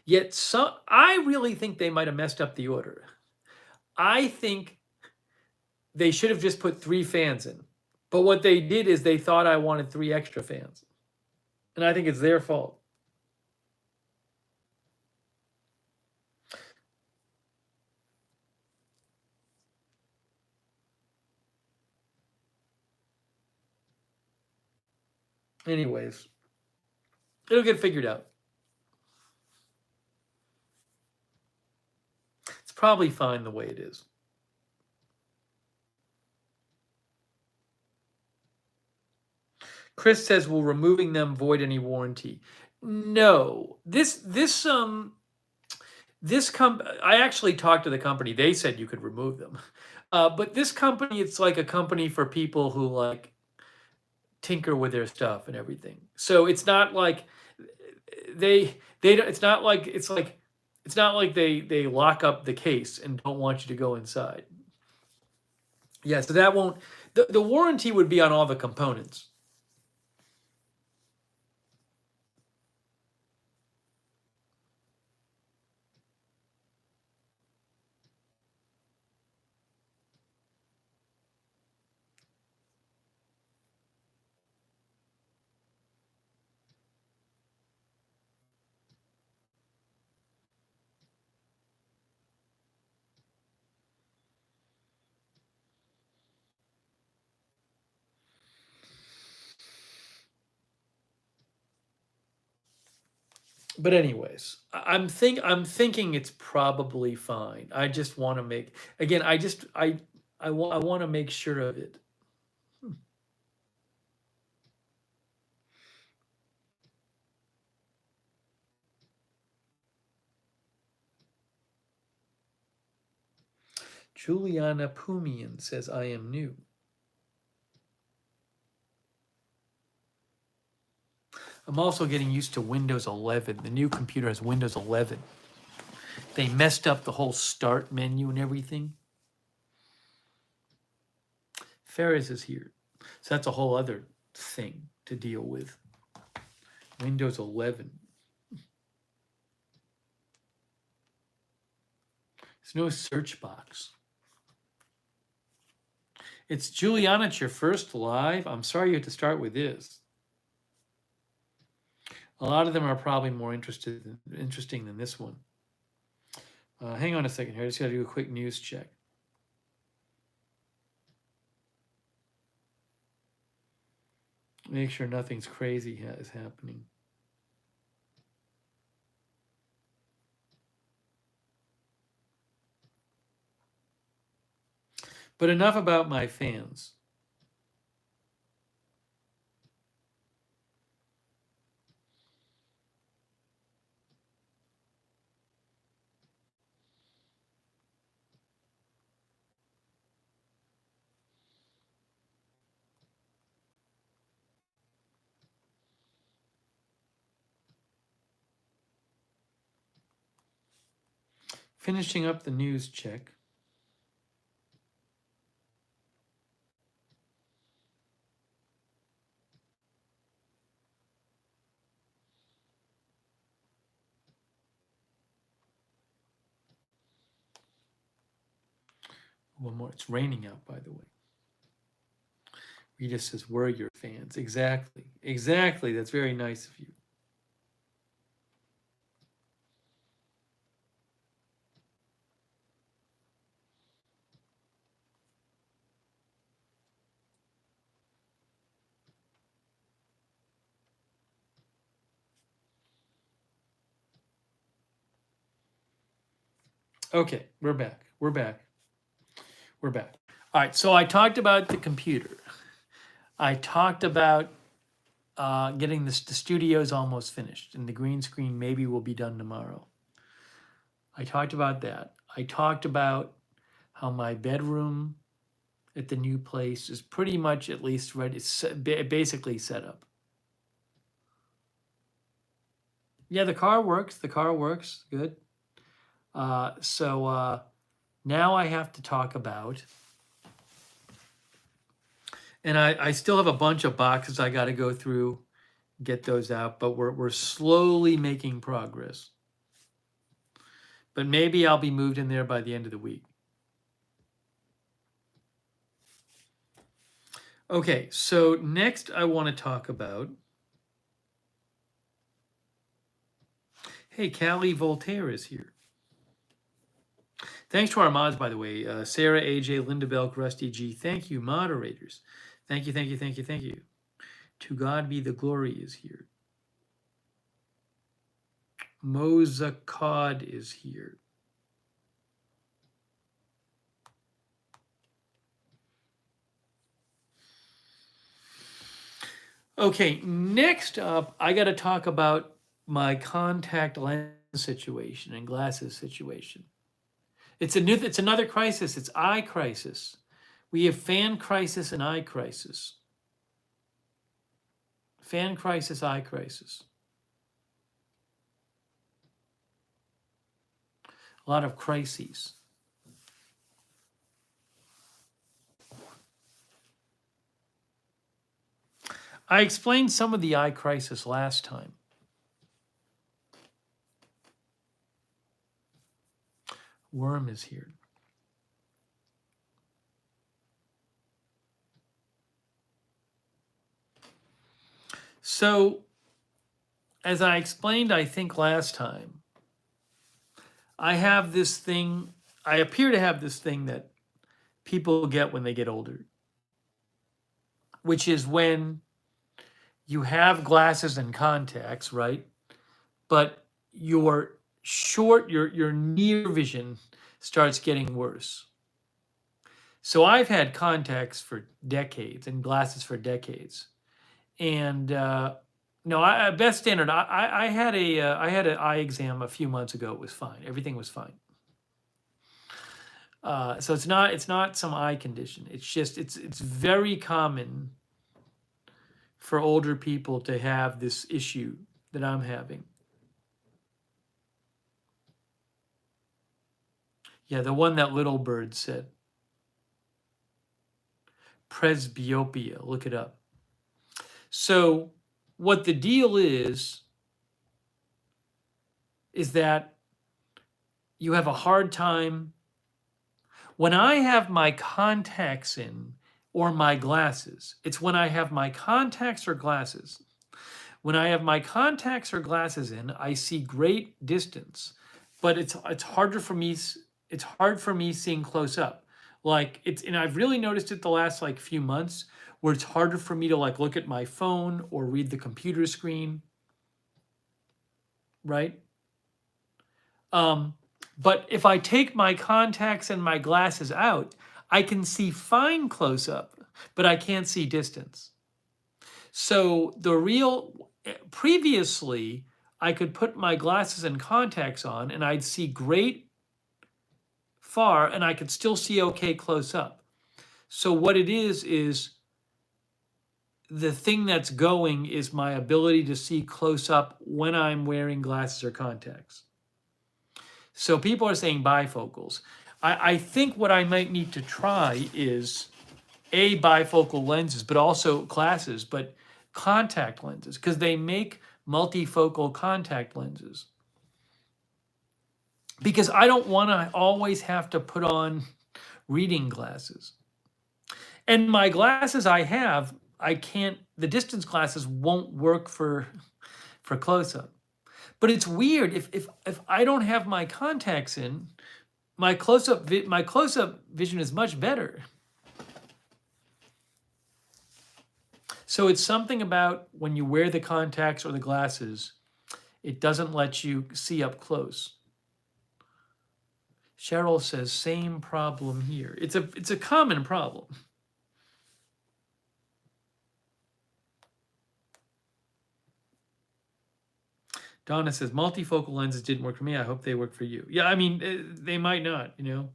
Yet I really think they might have messed up the order. I think they should have just put 3 fans in. But what they did is they thought I wanted 3 extra fans. And I think it's their fault. Anyways, it'll get figured out. It's probably fine the way it is. Chris says, will removing them void any warranty? No. I actually talked to the company. They said you could remove them. But this company, it's like a company for people who like tinker with their stuff and everything. So it's not like they don't, it's not like they lock up the case and don't want you to go inside. Yeah, so that won't, the warranty would be on all the components. But anyways, I'm thinking it's probably fine. I just want to make, again, I want to make sure of it. Juliana Pumian says I am new. I'm also getting used to Windows 11. The new computer has Windows 11. They messed up the whole start menu and everything. Ferris is here. So that's a whole other thing to deal with. Windows 11. There's no search box. It's Juliana, it's your first live. I'm sorry you had to start with this. A lot of them are probably more interesting than this one. Hang on a second here. I just got to do a quick news check. Make sure nothing's crazy is happening. But enough about my fans. Finishing up the news check. One more. It's raining out, by the way. Rita says, we're your fans. Exactly. Exactly. That's very nice of you. Okay, we're back. We're back. We're back. All right, so I talked about the computer. I talked about getting the studio's almost finished, and the green screen maybe will be done tomorrow. I talked about that. I talked about how my bedroom at the new place is pretty much at least ready. It's basically set up. Yeah, the car works. The car works. Good. So now I have to talk about, and I still have a bunch of boxes I got to go through, get those out, but we're slowly making progress. But maybe I'll be moved in there by the end of the week. Okay, so next I want to talk about, hey, Callie Voltaire is here. Thanks to our mods, by the way. Sarah, AJ, Linda Belk, Rusty G. Thank you, moderators. Thank you, thank you, thank you, thank you. To God be the glory is here. Mozakad is here. Okay, next up, I got to talk about my contact lens situation and glasses situation. It's another crisis. It's eye crisis. We have fan crisis and eye crisis. Fan crisis, eye crisis. A lot of crises. I explained some of the eye crisis last time. Worm is here. So, as I explained, I think last time, I have this thing, I appear to have this thing that people get when they get older, which is when you have glasses and contacts, right? But your near vision starts getting worse. So I've had contacts for decades and glasses for decades. And no, best standard. I had an eye exam a few months ago. It was fine. Everything was fine. So it's not some eye condition. It's just it's very common for older people to have this issue that I'm having. Yeah, the one that Little Bird said. Presbyopia. Look it up. So what the deal is that you have a hard time. When I have my contacts in or my glasses, it's when I have my contacts or glasses. When I have my contacts or glasses in, I see great distance. but it's harder for me. It's hard for me seeing close up. Like and I've really noticed it the last like few months where it's harder for me to like look at my phone or read the computer screen, right? But if I take my contacts and my glasses out, I can see fine close up, but I can't see distance. So previously, I could put my glasses and contacts on and I'd see great far and I could still see okay close up. So what it is the thing that's going is my ability to see close up when I'm wearing glasses or contacts. So people are saying bifocals. I think what I might need to try is bifocal lenses, but also glasses, but contact lenses, because they make multifocal contact lenses. Because I don't want to always have to put on reading glasses. And my glasses I have, the distance glasses won't work for close up. But it's weird if I don't have my contacts in, my close up vision is much better. So it's something about when you wear the contacts or the glasses, it doesn't let you see up close. Cheryl says same problem here. It's a common problem. Donna says multifocal lenses didn't work for me. I hope they work for you. Yeah, I mean, they might not, you know.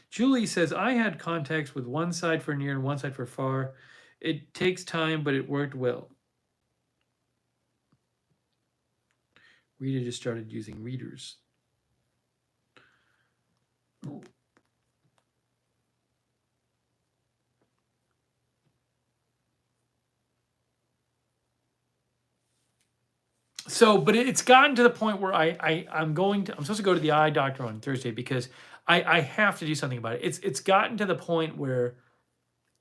Julie says, I had contacts with one side for near and one side for far. It takes time, but it worked well. Rita just started using readers. So, but it's gotten to the point where I'm supposed to go to the eye doctor on Thursday because I have to do something about it. It's gotten to the point where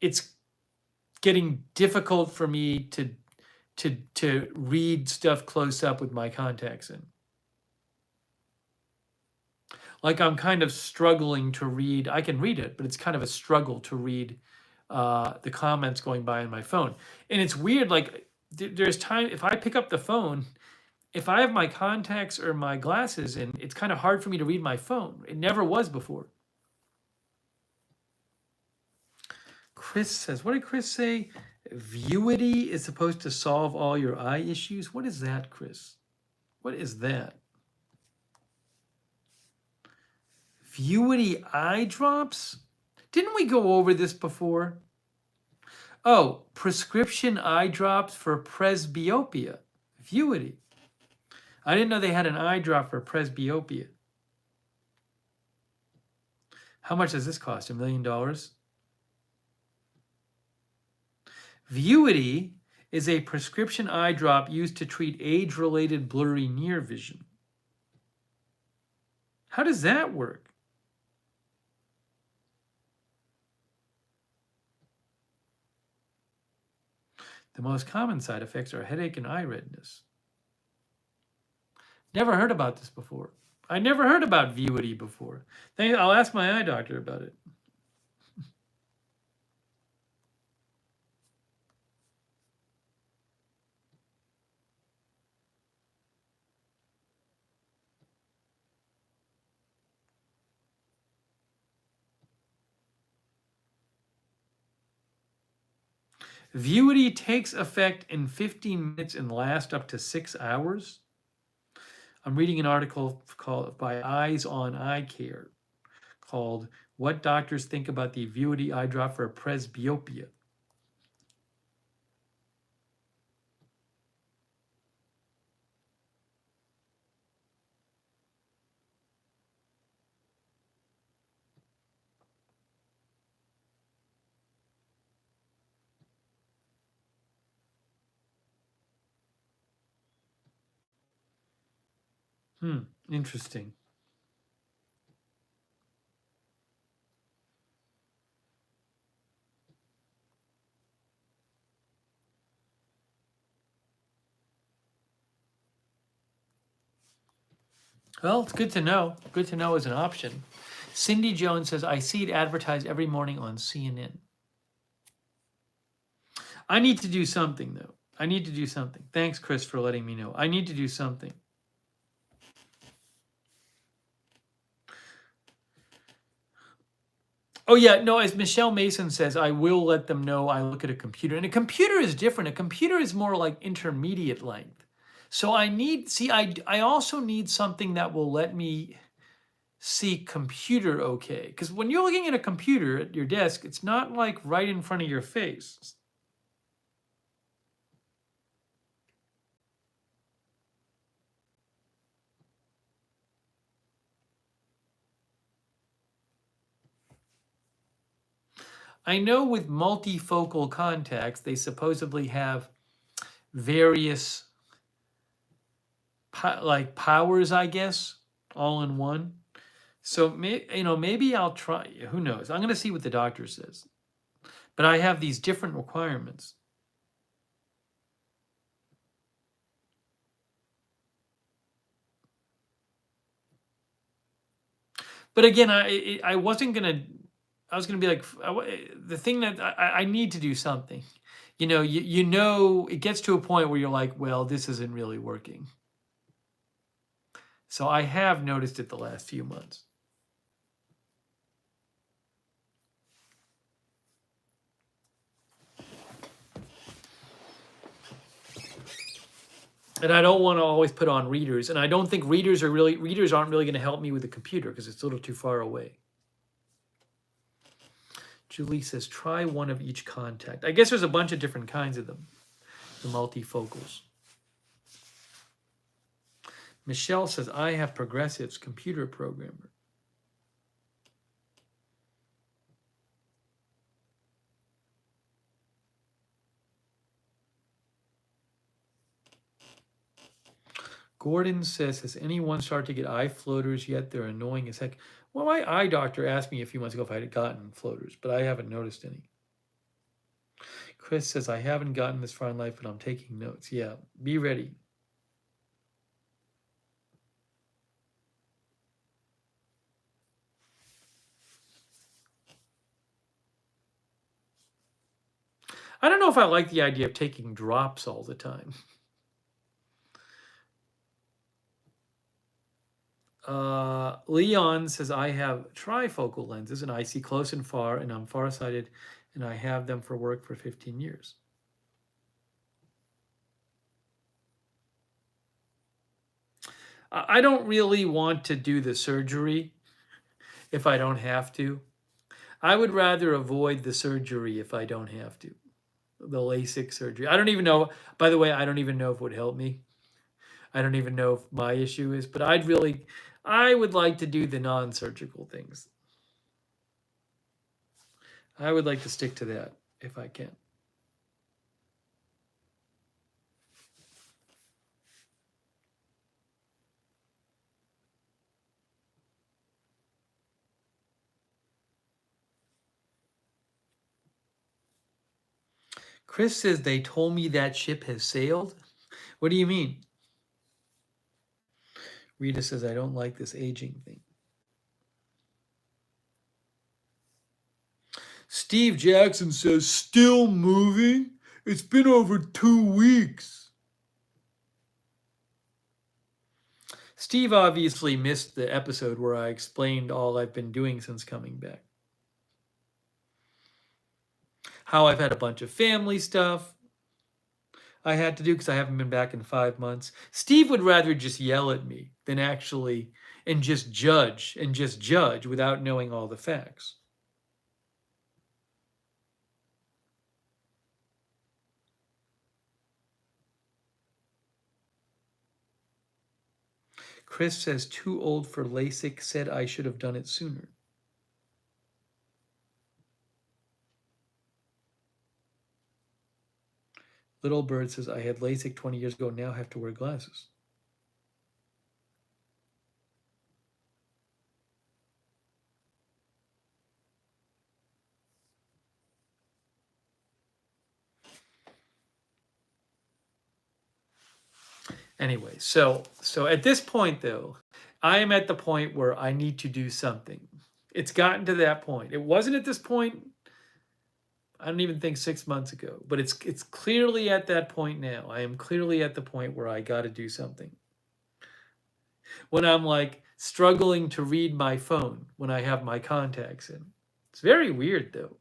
it's getting difficult for me to read stuff close up with my contacts in. Like I'm kind of struggling to read. I can read it, but it's kind of a struggle to read the comments going by on my phone. And it's weird. Like there's time if I pick up the phone, if I have my contacts or my glasses in, it's kind of hard for me to read my phone. It never was before. Chris says, what did Chris say? Vuity is supposed to solve all your eye issues. What is that, Chris? What is that? Vuity eye drops? Didn't we go over this before? Oh, prescription eye drops for presbyopia. Vuity. I didn't know they had an eye drop for presbyopia. How much does this cost? $1 million? Vuity is a prescription eye drop used to treat age-related blurry near vision. How does that work? The most common side effects are headache and eye redness. Never heard about this before. I never heard about Vuity before. I'll ask my eye doctor about it. Vuity takes effect in 15 minutes and lasts up to 6 hours. I'm reading an article by Eyes on Eye Care called What Doctors Think About the Vuity Eye Drop for Presbyopia. Interesting. Well, it's good to know. Good to know as an option. Cindy Jones says, I see it advertised every morning on CNN. I need to do something, though. I need to do something. Thanks, Chris, for letting me know. I need to do something. Oh, yeah, no, as Michelle Mason says, I will let them know I look at a computer. And a computer is different. A computer is more like intermediate length. So I need, see, I also need something that will let me see computer okay. Because when you're looking at a computer at your desk, it's not like right in front of your face. I know with multifocal contacts, they supposedly have various like powers, I guess, all in one. So maybe I'll try. Who knows? I'm going to see what the doctor says. But I have these different requirements. But again, I wasn't gonna. I was gonna be like the thing that I need to do something. You know, it gets to a point where you're like, well, this isn't really working. So I have noticed it the last few months. And I don't want to always put on readers. And I don't think readers aren't really going to help me with the computer because it's a little too far away. Julie says, try one of each contact. I guess there's a bunch of different kinds of them, the multifocals. Michelle says, I have Progressive's computer programmer. Gordon says, has anyone started to get eye floaters yet? They're annoying as heck. Well, my eye doctor asked me a few months ago if I had gotten floaters, but I haven't noticed any. Chris says, I haven't gotten this far in life, but I'm taking notes. Yeah, be ready. I don't know if I like the idea of taking drops all the time. Leon says, I have trifocal lenses and I see close and far, and I'm farsighted, and I have them for work for 15 years. I don't really want to do the surgery if I don't have to. I would rather avoid the surgery if I don't have to. The LASIK surgery. I don't even know, by the way, I don't even know if it would help me. I don't even know if my issue is, but I would like to do the non-surgical things. I would like to stick to that if I can. Chris says they told me that ship has sailed. What do you mean? Rita says I don't like this aging thing. Steve Jackson says still moving? It's been over 2 weeks. Steve obviously missed the episode where I explained all I've been doing since coming back. How I've had a bunch of family stuff I had to do because I haven't been back in 5 months. Steve would rather just yell at me than actually and just judge without knowing all the facts. Chris says too old for LASIK, said I should have done it sooner. Little Bird says I had LASIK 20 years ago, now have to wear glasses. Anyway, so at this point though, I am at the point where I need to do something. It's gotten to that point. It wasn't at this point, I don't even think 6 months ago, but it's clearly at that point now. I am clearly at the point where I got to do something. When I'm like struggling to read my phone when I have my contacts in. It's very weird though.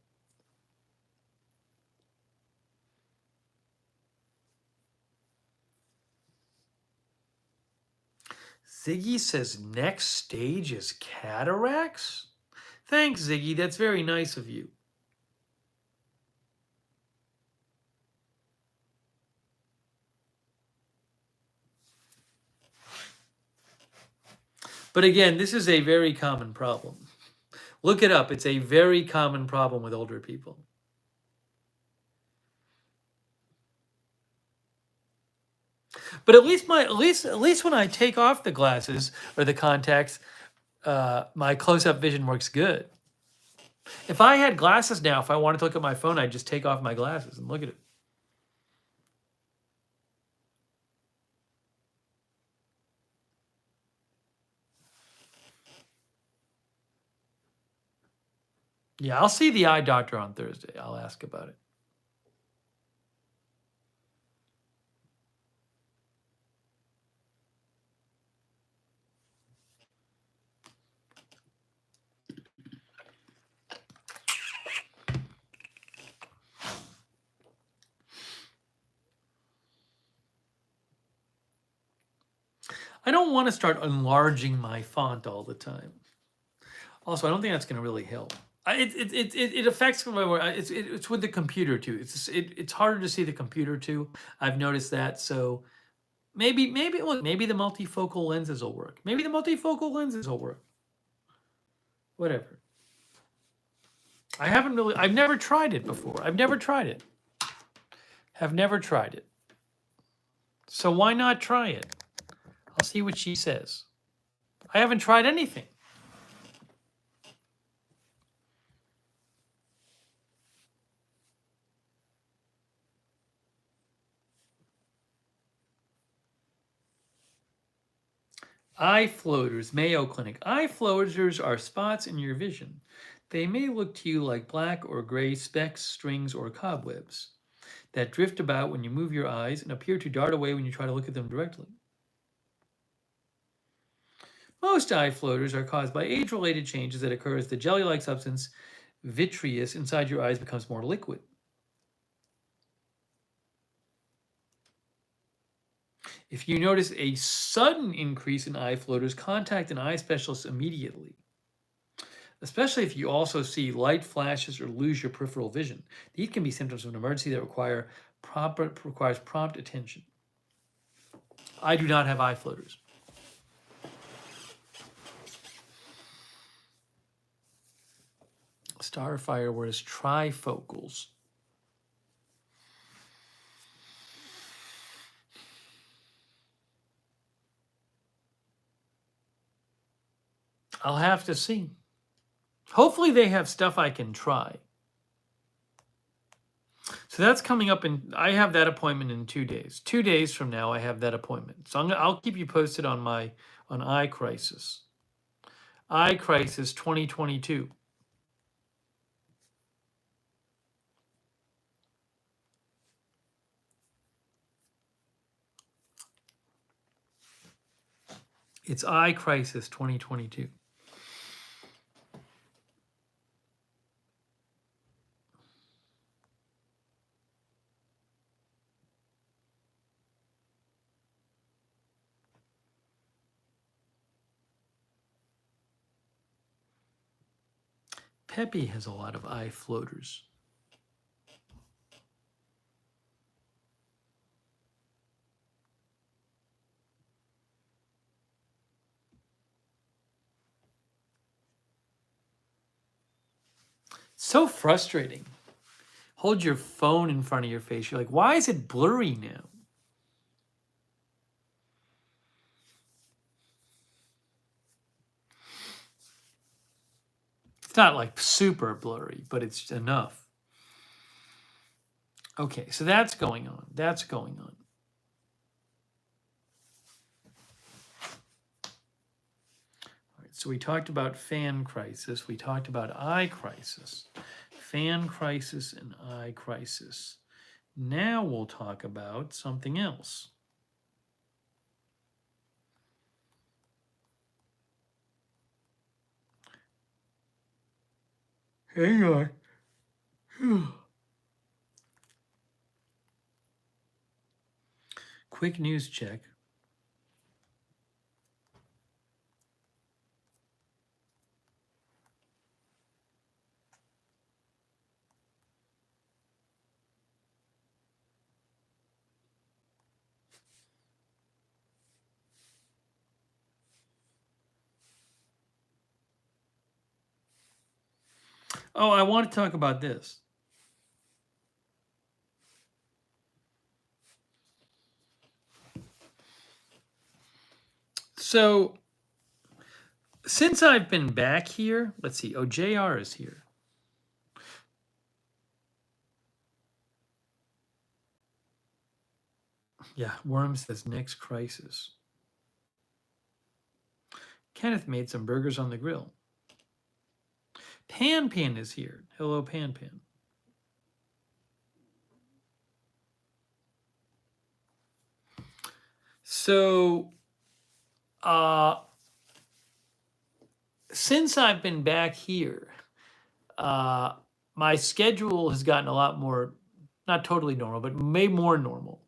Ziggy says next stage is cataracts? Thanks, Ziggy. That's very nice of you. But again, this is a very common problem. Look it up. It's a very common problem with older people. But at least when I take off the glasses or the contacts, my close-up vision works good. If I had glasses now, if I wanted to look at my phone, I'd just take off my glasses and look at it. Yeah, I'll see the eye doctor on Thursday. I'll ask about it. I don't want to start enlarging my font all the time. Also, I don't think that's going to really help. It affects my work. It's with the computer too. It's harder to see the computer too. I've noticed that. So maybe look, maybe the multifocal lenses will work. Maybe the multifocal lenses will work. Whatever. I've never tried it before. I've never tried it. Have never tried it. So why not try it? I'll see what she says. I haven't tried anything. Eye floaters, Mayo Clinic. Eye floaters are spots in your vision. They may look to you like black or gray specks, strings, or cobwebs that drift about when you move your eyes and appear to dart away when you try to look at them directly. Most eye floaters are caused by age-related changes that occur as the jelly-like substance vitreous inside your eyes becomes more liquid. If you notice a sudden increase in eye floaters, contact an eye specialist immediately, especially if you also see light flashes or lose your peripheral vision. These can be symptoms of an emergency that requires prompt attention. I do not have eye floaters. Starfire wears trifocals. I'll have to see. Hopefully they have stuff I can try. So that's coming up I have that appointment in 2 days. 2 days from now, I have that appointment. So I'll keep you posted on Eye Crisis. Eye Crisis 2022. It's Eye Crisis 2022. Peppy has a lot of eye floaters. So frustrating. Hold your phone in front of your face. You're like, why is it blurry now? It's not like super blurry, but it's enough. Okay, so that's going on. That's going on. So we talked about fan crisis. We talked about eye crisis. Fan crisis and eye crisis. Now we'll talk about something else. Hang on. Quick news check. Oh, I want to talk about this. So, since I've been back here, let's see. Oh, JR is here. Yeah, Worm says next crisis. Kenneth made some burgers on the grill. Pan Pan is here. Hello, Pan Pan. So, since I've been back here, my schedule has gotten a lot more, not totally normal, but made more normal.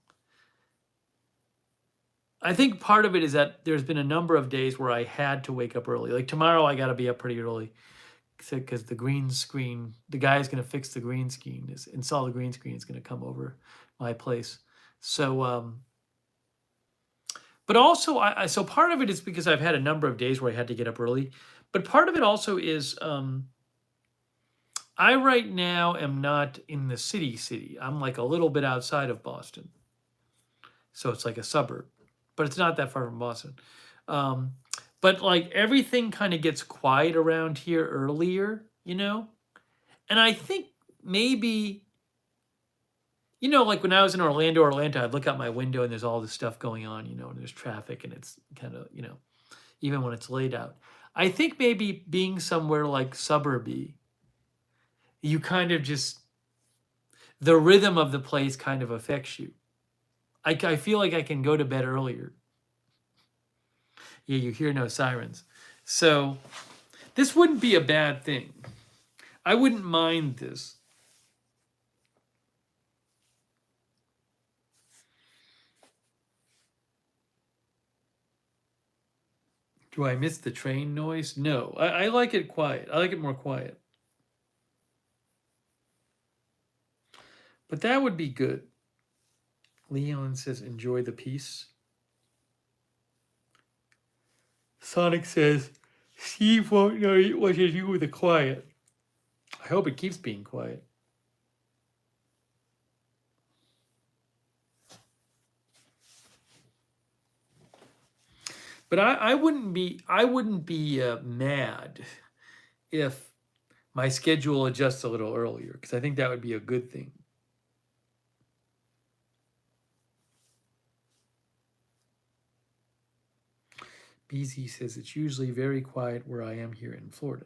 I think part of it is that there's been a number of days where I had to wake up early. Like tomorrow, I got to be up pretty early because the green screen, the guy is going to fix the green screen, install the green screen, is going to come over my place. So, but also, so part of it is because I've had a number of days where I had to get up early. But part of it also is I right now am not in the city. I'm like a little bit outside of Boston. So it's like a suburb, but it's not that far from Boston. But like everything kind of gets quiet around here earlier, you know? And I think maybe, you know, like when I was in Orlando, I'd look out my window and there's all this stuff going on, you know, and there's traffic and it's kind of, you know, even when it's late out. I think maybe being somewhere like suburby, you kind of just, the rhythm of the place kind of affects you. I feel like I can go to bed earlier. Yeah, you hear no sirens. So this wouldn't be a bad thing. I wouldn't mind this. Do I miss the train noise? No, I like it quiet. I like it more quiet. But that would be good. Leon says, enjoy the peace. Sonic says, Steve won't know what to do with the quiet. I hope it keeps being quiet. But I wouldn't be mad if my schedule adjusts a little earlier because I think that would be a good thing. BZ says it's usually very quiet where I am here in Florida.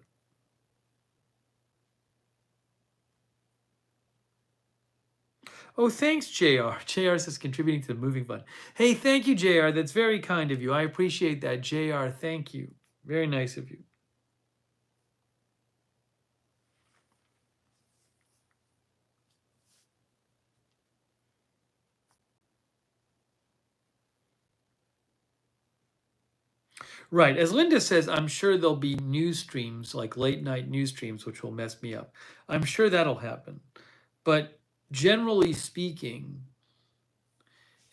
Oh, thanks, JR. JR says contributing to the moving fund. Hey, thank you, JR. That's very kind of you. I appreciate that, JR. Thank you. Very nice of you. Right. As Linda says, I'm sure there'll be news streams, like late night news streams, which will mess me up. I'm sure that'll happen. But generally speaking,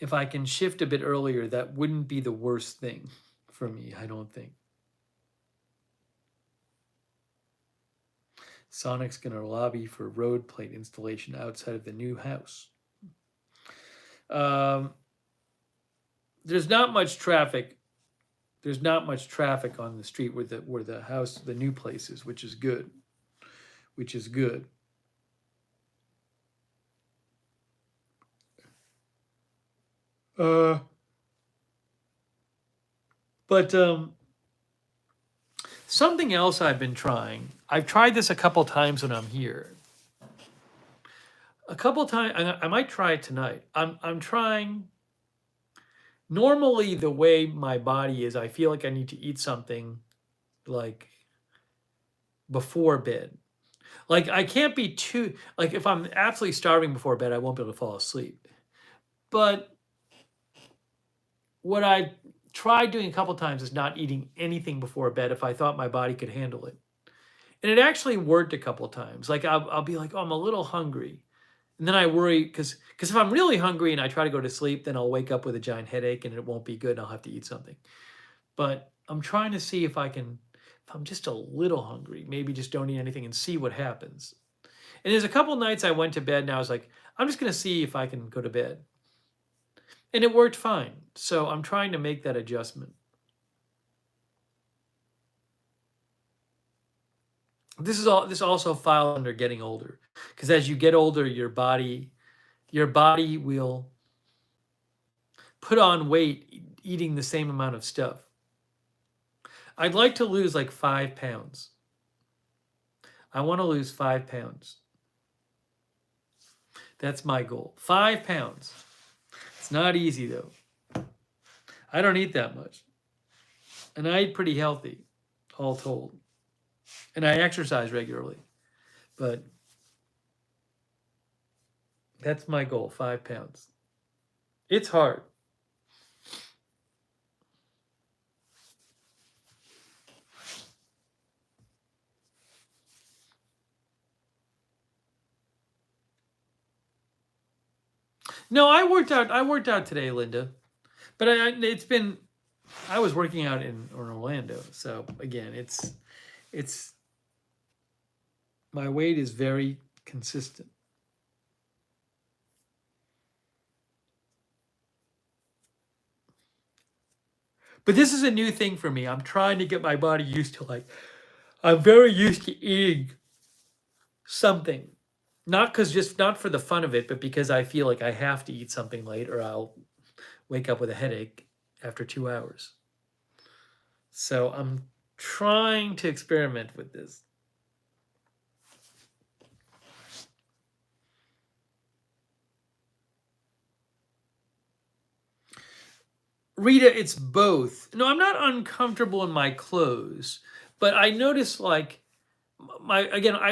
if I can shift a bit earlier, that wouldn't be the worst thing for me, I don't think. Sonic's going to lobby for road plate installation outside of the new house. There's not much traffic. There's not much traffic on the street where the house, the new place is, which is good. Which is good. But Something else I've been trying. I've tried this a couple times when I'm here. A couple times, I might try it tonight. I'm trying. Normally, the way my body is, I feel like I need to eat something like before bed. Like I can't be too like if I'm absolutely starving before bed, I won't be able to fall asleep. But what I tried doing a couple times is not eating anything before bed if I thought my body could handle it. And it actually worked a couple times. Like I'll be like, oh, I'm a little hungry. And then I worry because if I'm really hungry and I try to go to sleep, then I'll wake up with a giant headache and it won't be good and I'll have to eat something. But I'm trying to see if I'm just a little hungry, maybe just don't eat anything and see what happens. And there's a couple nights I went to bed and I was like, I'm just going to see if I can go to bed. And it worked fine. So I'm trying to make that adjustment. This also files under getting older, because as you get older, your body will put on weight eating the same amount of stuff. I'd like to lose like 5 pounds. I want to lose 5 pounds. That's my goal. 5 pounds. It's not easy though. I don't eat that much. And I eat pretty healthy, all told. And I exercise regularly. But that's my goal, 5 pounds. It's hard. No, I worked out today, Linda. But I was working out in Orlando. So again, it's my weight is very consistent. But this is a new thing for me. I'm trying to get my body used to I'm very used to eating something. Not for the fun of it, but because I feel like I have to eat something late or I'll wake up with a headache after 2 hours. So I'm trying to experiment with this. Rita, it's both. No, I'm not uncomfortable in my clothes, but I notice I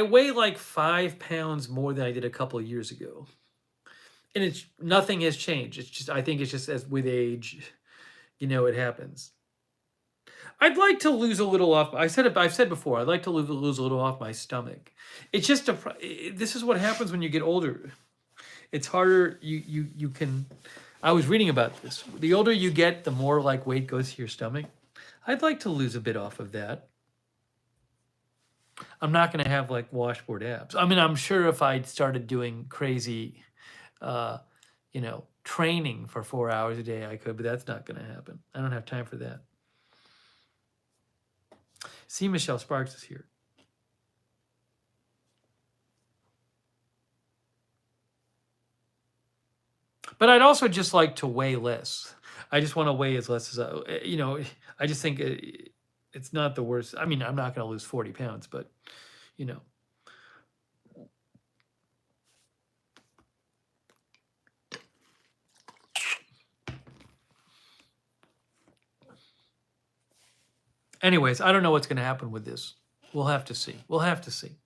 weigh like 5 pounds more than I did a couple of years ago. And it's nothing has changed. It's just I think it's just as with age, it happens. I'd like to lose a little off. I've said before, I'd like to lose a little off my stomach. It's just this is what happens when you get older. It's harder. You can. I was reading about this. The older you get, the more weight goes to your stomach. I'd like to lose a bit off of that. I'm not going to have washboard abs. I mean, I'm sure if I started doing crazy, training for 4 hours a day, I could, but that's not going to happen. I don't have time for that. See, Michelle Sparks is here. But I'd also just like to weigh less. I just want to weigh as less as I just think it's not the worst. I mean, I'm not going to lose 40 pounds, but Anyways, I don't know what's going to happen with this. We'll have to see. We'll have to see.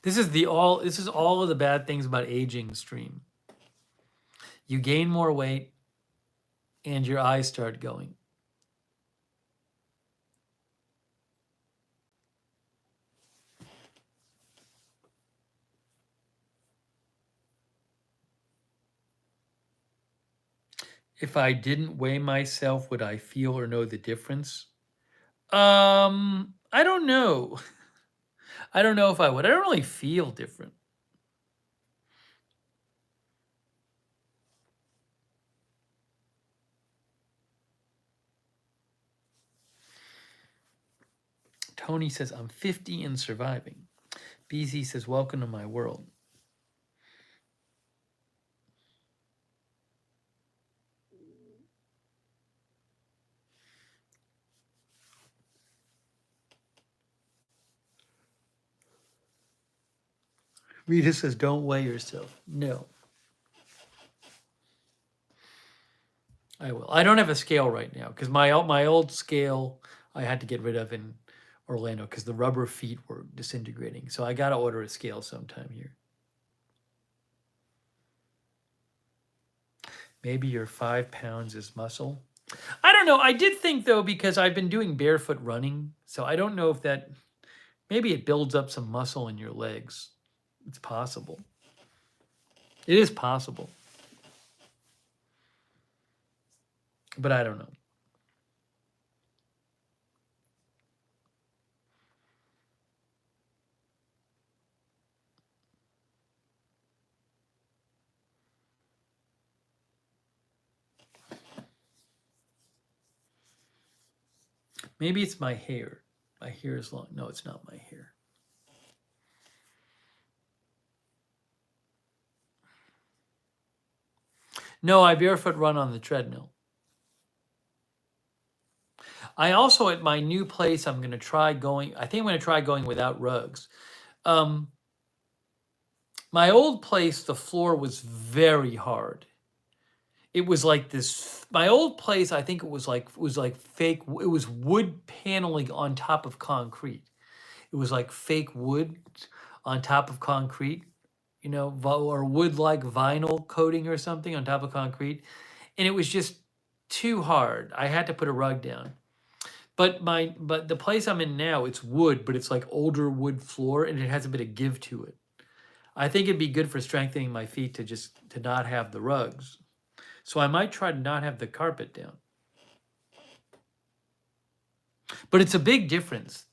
This is all of the bad things about aging stream. You gain more weight and your eyes start going. If I didn't weigh myself, would I feel or know the difference? I don't know. I don't know if I would. I don't really feel different. Tony says, I'm 50 and surviving. BZ says, welcome to my world. Rita says, don't weigh yourself. No, I will. I don't have a scale right now because my old scale I had to get rid of in Orlando because the rubber feet were disintegrating. So I got to order a scale sometime here. Maybe your 5 pounds is muscle. I don't know. I did think though, because I've been doing barefoot running, so I don't know if that, maybe it builds up some muscle in your legs. It's possible. It is possible. But I don't know. Maybe it's my hair. My hair is long. No, it's not my hair. No, I barefoot run on the treadmill. I also, at my new place, I'm going to try going, I think I'm going to try going without rugs. My old place, the floor was very hard. It was like this, my old place, I think it was like fake, it was wood paneling on top of concrete. It was like fake wood on top of concrete, you know, or wood like vinyl coating or something on top of concrete. And it was just too hard. I had to put a rug down. But the place I'm in now, it's wood, but it's like older wood floor and it has a bit of give to it. I think it'd be good for strengthening my feet to not have the rugs. So I might try to not have the carpet down. But it's a big difference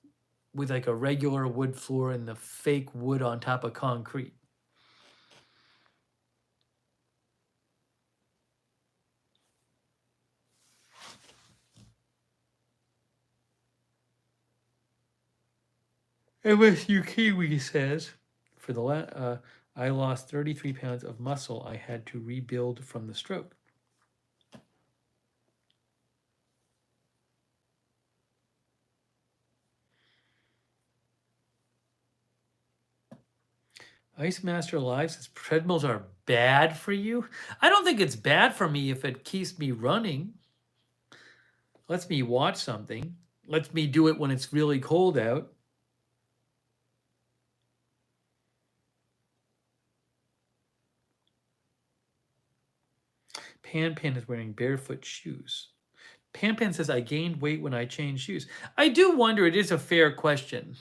with like a regular wood floor and the fake wood on top of concrete. MSU Kiwi says, for the I lost 33 pounds of muscle I had to rebuild from the stroke. Ice Master Live says treadmills are bad for you. I don't think it's bad for me if it keeps me running. Lets me watch something. Lets me do it when it's really cold out. Pan Pan is wearing barefoot shoes. Pan Pan says, I gained weight when I changed shoes. I do wonder, it is a fair question.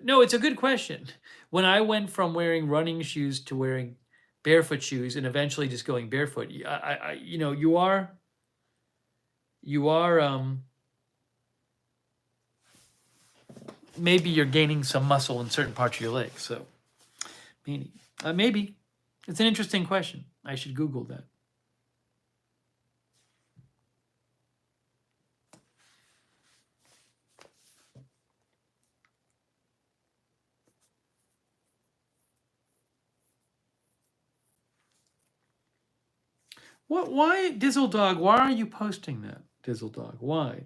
No, it's a good question. When I went from wearing running shoes to wearing barefoot shoes and eventually just going barefoot, you know, you are maybe you're gaining some muscle in certain parts of your legs. So maybe it's an interesting question. I should Google that. What? Why, Dizzle Dog? Why are you posting that, Dizzle Dog? Why?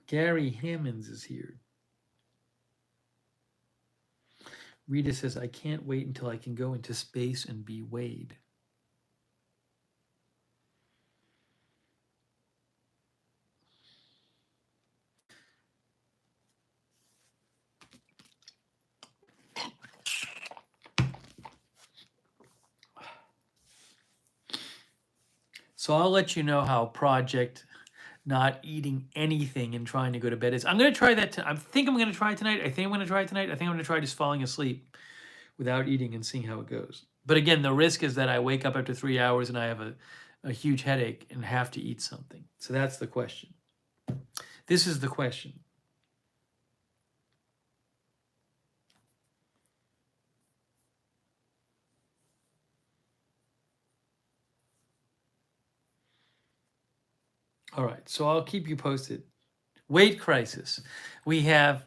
Gary Hammonds is here. Rita says, I can't wait until I can go into space and be weighed. So I'll let you know how Project not eating anything and trying to go to bed is. I'm going to try that. I think I'm going to try it tonight. I think I'm going to try it tonight. I think I'm going to try just falling asleep without eating and seeing how it goes. But again, the risk is that I wake up after 3 hours and I have a huge headache and have to eat something. So that's the question. This is the question. All right, so I'll keep you posted. Weight crisis. We have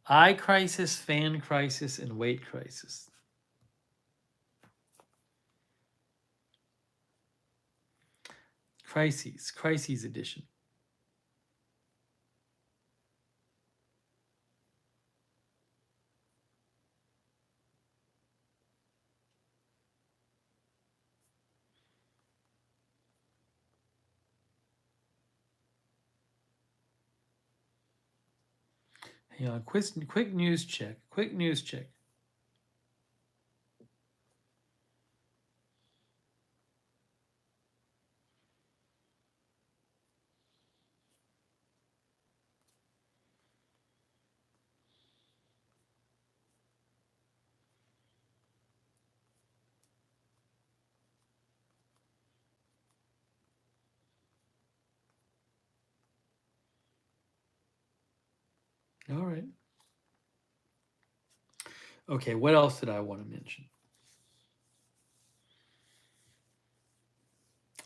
eye crisis, fan crisis, and weight crisis. Crises edition. Hang on, quick news check. Quick news check. All right. Okay, what else did I want to mention?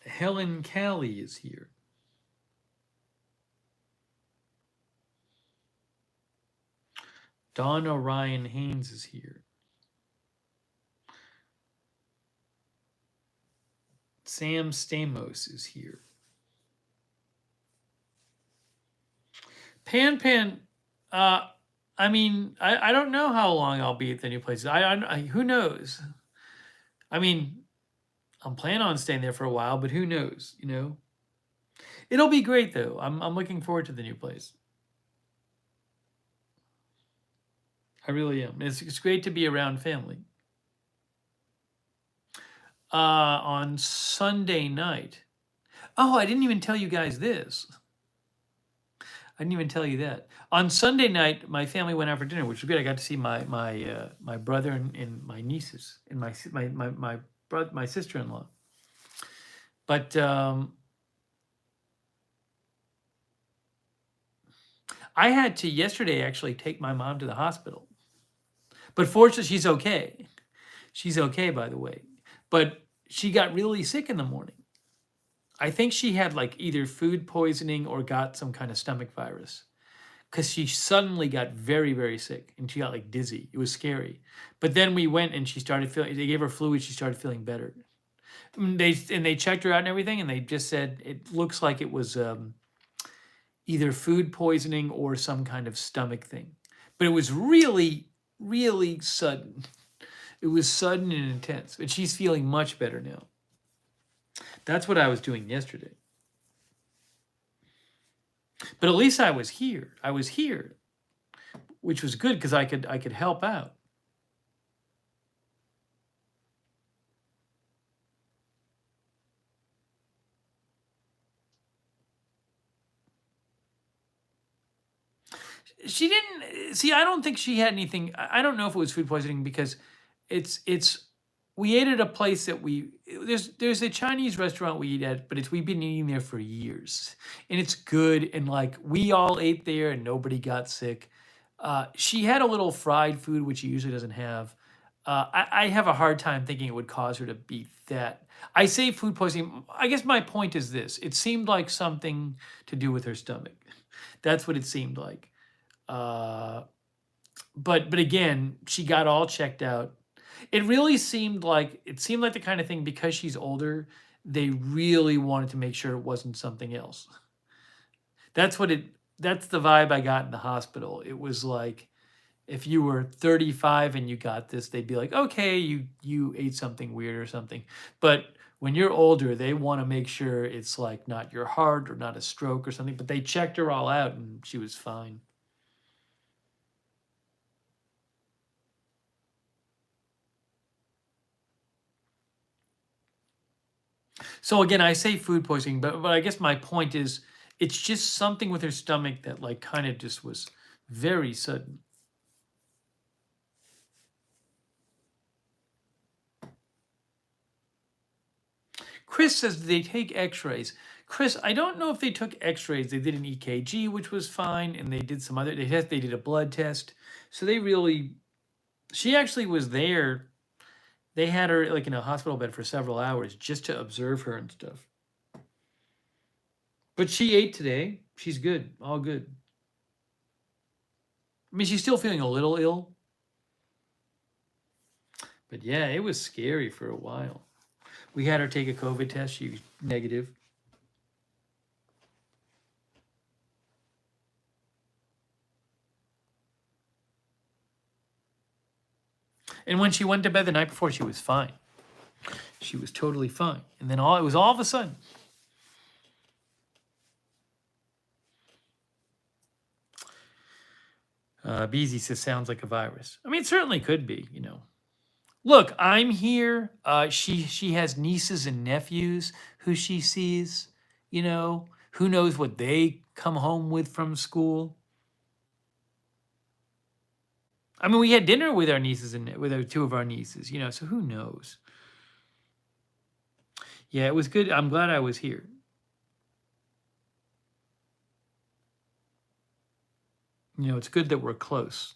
Helen Callie is here. Don Orion Haynes is here. Sam Stamos is here. Pan, I mean, I don't know how long I'll be at the new place. Who knows? I mean, I'm planning on staying there for a while, but who knows? You know, it'll be great though. I'm looking forward to the new place. I really am. It's great to be around family. On Sunday night. Oh, I didn't even tell you guys this. I didn't even tell you that. On Sunday night, my family went out for dinner, which was good. I got to see my brother and my nieces and my sister-in-law. But I had to yesterday actually take my mom to the hospital. But fortunately, she's okay. She's okay, by the way. But she got really sick in the morning. I think she had like either food poisoning or got some kind of stomach virus because she suddenly got very, very sick and she got like dizzy. It was scary. But then we went and she started feeling, they gave her fluid. She started feeling better. They checked her out and everything. And they just said, it looks like it was either food poisoning or some kind of stomach thing. But it was really, really sudden. It was sudden and intense. But she's feeling much better now. That's what I was doing yesterday. But at least I was here. I was here, which was good because I could help out. She didn't see. I don't think she had anything. I don't know if it was food poisoning because it's we ate at a place that there's a Chinese restaurant we eat at, but we've been eating there for years, and it's good. And like we all ate there, and nobody got sick. She had a little fried food, which she usually doesn't have. I have a hard time thinking it would cause her to be that. I say food poisoning. I guess my point is this: it seemed like something to do with her stomach. That's what it seemed like. But again, she got all checked out. It really seemed like the kind of thing because she's older, they really wanted to make sure it wasn't something else. That's the vibe I got in the hospital. It was like if you were 35 and you got this, they'd be like, okay, you ate something weird or something. But when you're older, they want to make sure it's like not your heart or not a stroke or something. But they checked her all out and she was fine. So again, I say food poisoning, but I guess my point is it's just something with her stomach that like kind of just was very sudden. Chris says they take x-rays. Chris, I don't know if they took x-rays. They did an EKG, which was fine, and they did some other they did a blood test. So she actually was there. They had her like in a hospital bed for several hours just to observe her and stuff. But she ate today. She's good. All good. I mean, she's still feeling a little ill. But yeah, it was scary for a while. We had her take a COVID test. She was negative. And when she went to bed the night before, she was fine. She was totally fine. And then it was all of a sudden. BZ says, sounds like a virus. I mean, it certainly could be, you know. Look, I'm here. She has nieces and nephews who she sees, you know. Who knows what they come home with from school? I mean, we had dinner with our nieces and with our two of our nieces, you know, so who knows? Yeah, it was good. I'm glad I was here. You know, it's good that we're close.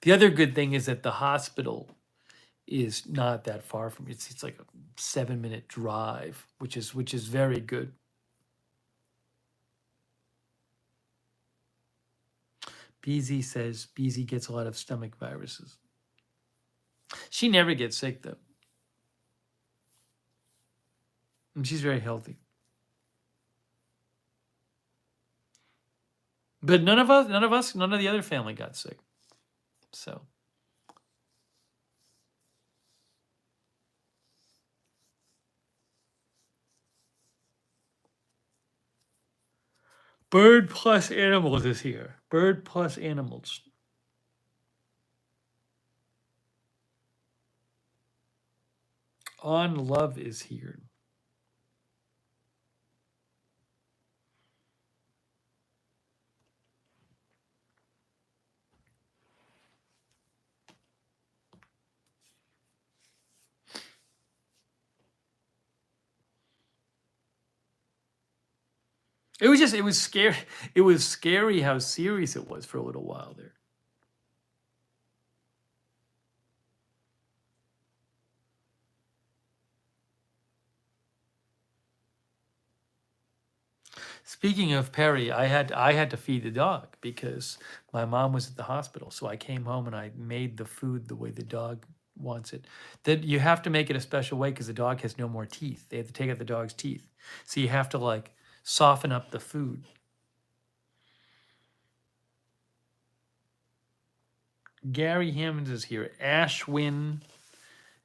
The other good thing is that the hospital is not that far from it's like a 7-minute drive, which is very good. BZ says BZ gets a lot of stomach viruses. She never gets sick though. And she's very healthy. But none of the other family got sick. So Bird plus animals is here. Bird plus animals. On Love is here. It was scary. It was scary how serious it was for a little while there. Speaking of Perry, I had to feed the dog because my mom was at the hospital. So I came home and I made the food the way the dog wants it. That you have to make it a special way because the dog has no more teeth. They have to take out the dog's teeth. So you have to like soften up the food. Gary Hammonds is here. Ashwini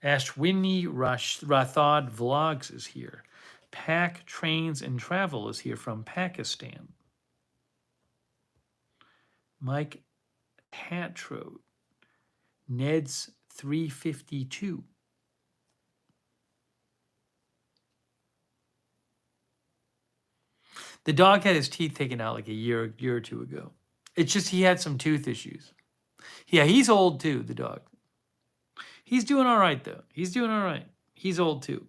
Rathod Vlogs is here. Pack Trains and Travel is here from Pakistan. Mike Patro. Ned's 352. The dog had his teeth taken out like a year or two ago. It's just he had some tooth issues. Yeah, he's old too, the dog. He's doing all right though. He's doing all right. He's old too.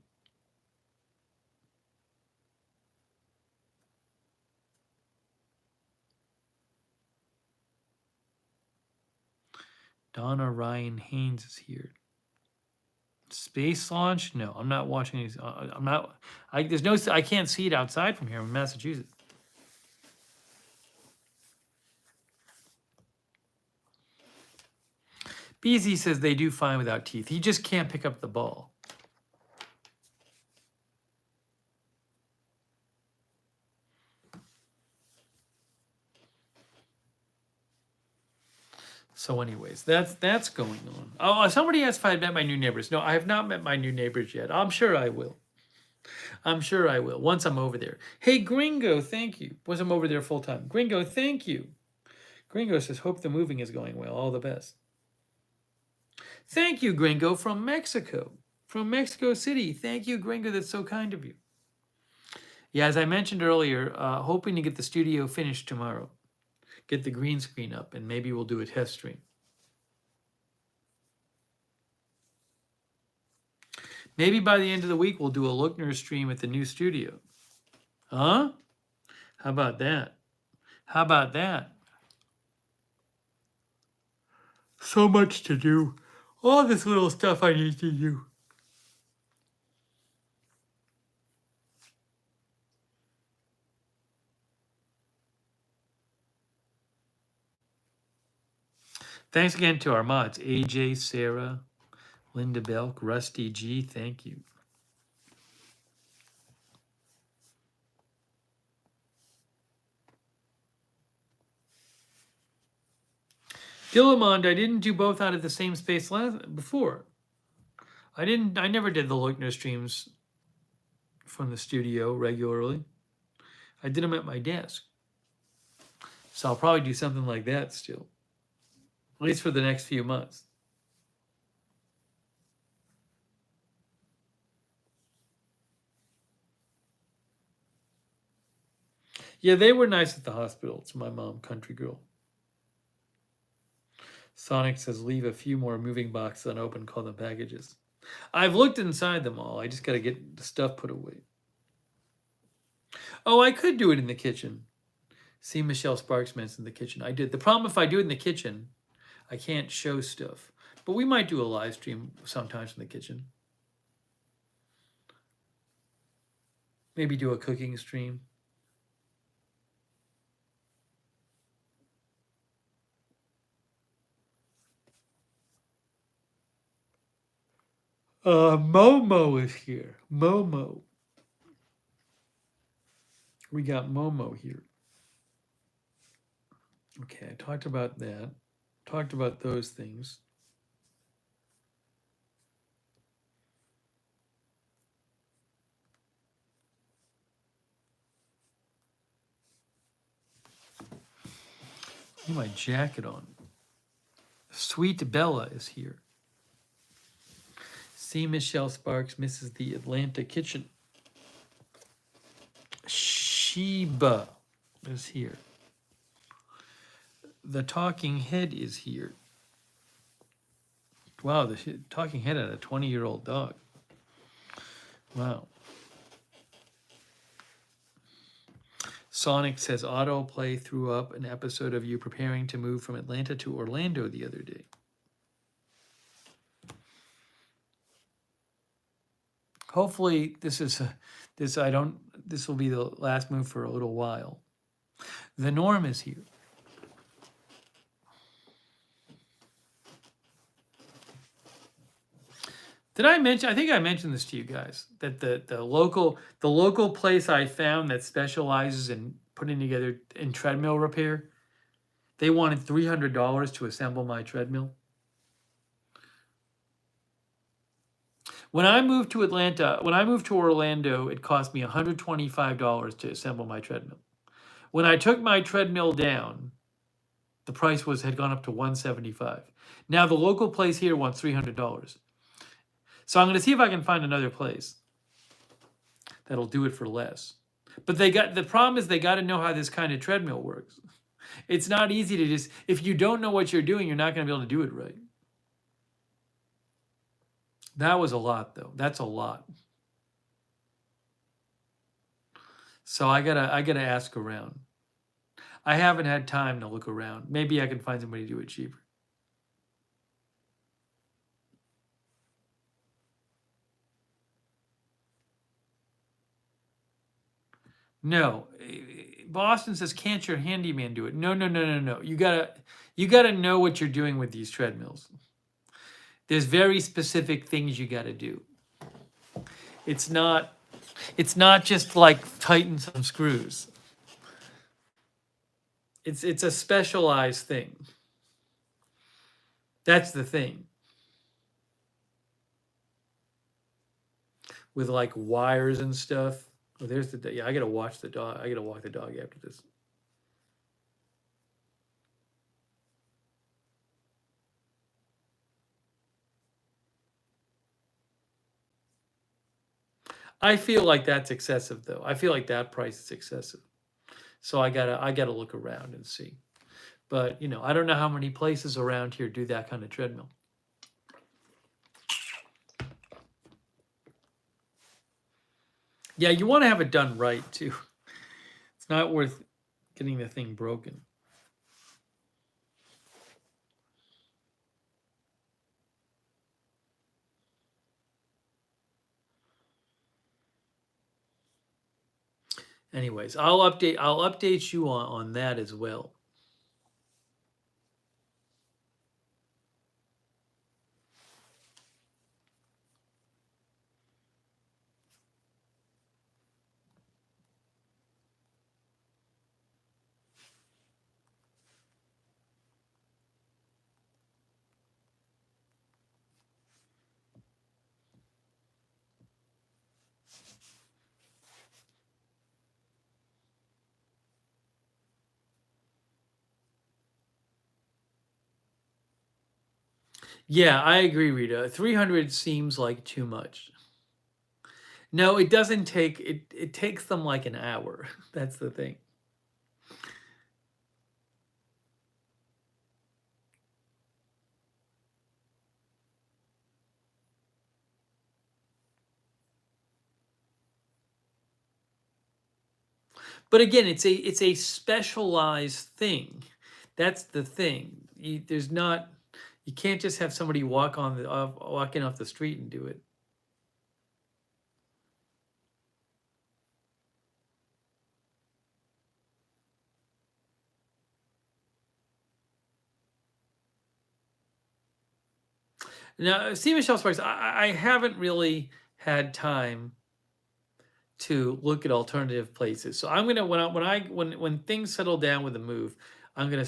Donna Ryan Haynes is here. Space launch? No, I'm not watching these. I'm not. There's no. I can't see it outside from here in Massachusetts. BZ says they do fine without teeth. He just can't pick up the ball. So, anyways, that's going on. Oh, somebody asked if I had met my new neighbors. No, I have not met my new neighbors yet. I'm sure I will. I'm sure I will once I'm over there. Hey, Gringo, thank you. Once I'm over there full time. Gringo, thank you. Gringo says, hope the moving is going well. All the best. Thank you, Gringo, from Mexico. From Mexico City. Thank you, Gringo. That's so kind of you. Yeah, as I mentioned earlier, hoping to get the studio finished tomorrow. Get the green screen up, and maybe we'll do a test stream. Maybe by the end of the week, we'll do a Lookner stream at the new studio. Huh? How about that? How about that? So much to do. All this little stuff I need to do. Thanks again to our mods, AJ, Sarah, Linda Belk, Rusty G. Thank you. Dillamond, I didn't do both out of the same space before. I never did the Lookner streams from the studio regularly. I did them at my desk. So I'll probably do something like that still, at least for the next few months. Yeah, they were nice at the hospital. It's my mom, country girl. Sonic says, leave a few more moving boxes unopened, call them packages. I've looked inside them all. I just got to get the stuff put away. Oh, I could do it in the kitchen. See, Michelle Sparks mentioned the kitchen. I did. The problem if I do it in the kitchen, I can't show stuff. But we might do a live stream sometimes in the kitchen. Maybe do a cooking stream. Momo is here. Momo. We got Momo here. Okay, I talked about that. Talked about those things. Put my jacket on. Sweet Bella is here. See, Michelle Sparks misses the Atlanta kitchen. Sheba is here. The talking head is here. Wow, the talking head had a 20-year-old dog. Wow. Sonic says autoplay threw up an episode of you preparing to move from Atlanta to Orlando the other day. Hopefully this will be the last move for a little while. The Norm is here. Did I mention? I think I mentioned this to you guys that the local place I found that specializes in putting together in treadmill repair, they wanted $300 to assemble my treadmill. When I moved to Orlando, it cost me $125 to assemble my treadmill. When I took my treadmill down, the price had gone up to $175. Now the local place here wants $300. So I'm going to see if I can find another place that'll do it for less. But the problem is they got to know how this kind of treadmill works. It's not easy to just, if you don't know what you're doing, you're not going to be able to do it right. That was a lot though. That's a lot. So I gotta ask around. I haven't had time to look around. Maybe I can find somebody to do it cheaper. No. Boston says, can't your handyman do it? No. You gotta know what you're doing with these treadmills. There's very specific things you gotta do. It's not just like tighten some screws. It's a specialized thing. That's the thing. With like wires and stuff. Oh, there's yeah, I gotta watch the dog. I gotta walk the dog after this. I feel like that's excessive though. I feel like that price is excessive. So I gotta look around and see. But I don't know how many places around here do that kind of treadmill. Yeah, you want to have it done right too. It's not worth getting the thing broken. Anyways, I'll update you on that as well. Yeah, I agree, Rita. 300 seems like too much. No, it doesn't take it. It takes them like an hour. That's the thing. But again, it's a specialized thing. That's the thing. There's not. You can't just have somebody walking off the street and do it. Now, see, Michelle Sparks, I haven't really had time to look at alternative places. So I'm gonna when things settle down with the move, I'm gonna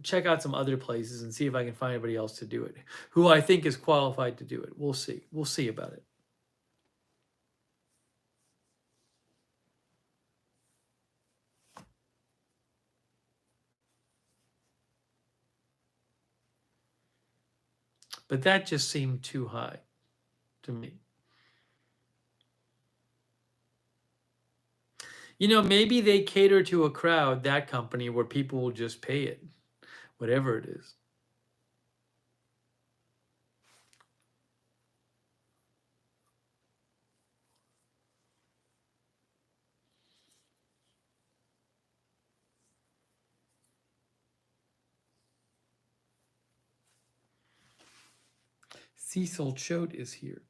check out some other places and see if I can find anybody else to do it, who I think is qualified to do it. We'll see. We'll see about it. But that just seemed too high to me. Maybe they cater to a crowd, that company, where people will just pay it, whatever it is. Cecil Choate is here.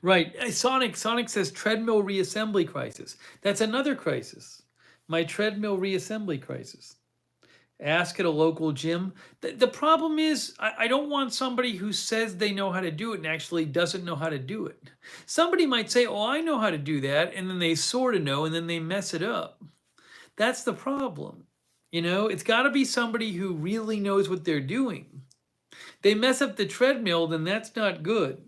Right. Sonic says treadmill reassembly crisis. That's another crisis. My treadmill reassembly crisis. Ask at a local gym. The problem is, I don't want somebody who says they know how to do it and actually doesn't know how to do it. Somebody might say, oh, I know how to do that. And then they sort of know and then they mess it up. That's the problem. It's got to be somebody who really knows what they're doing. They mess up the treadmill, then that's not good.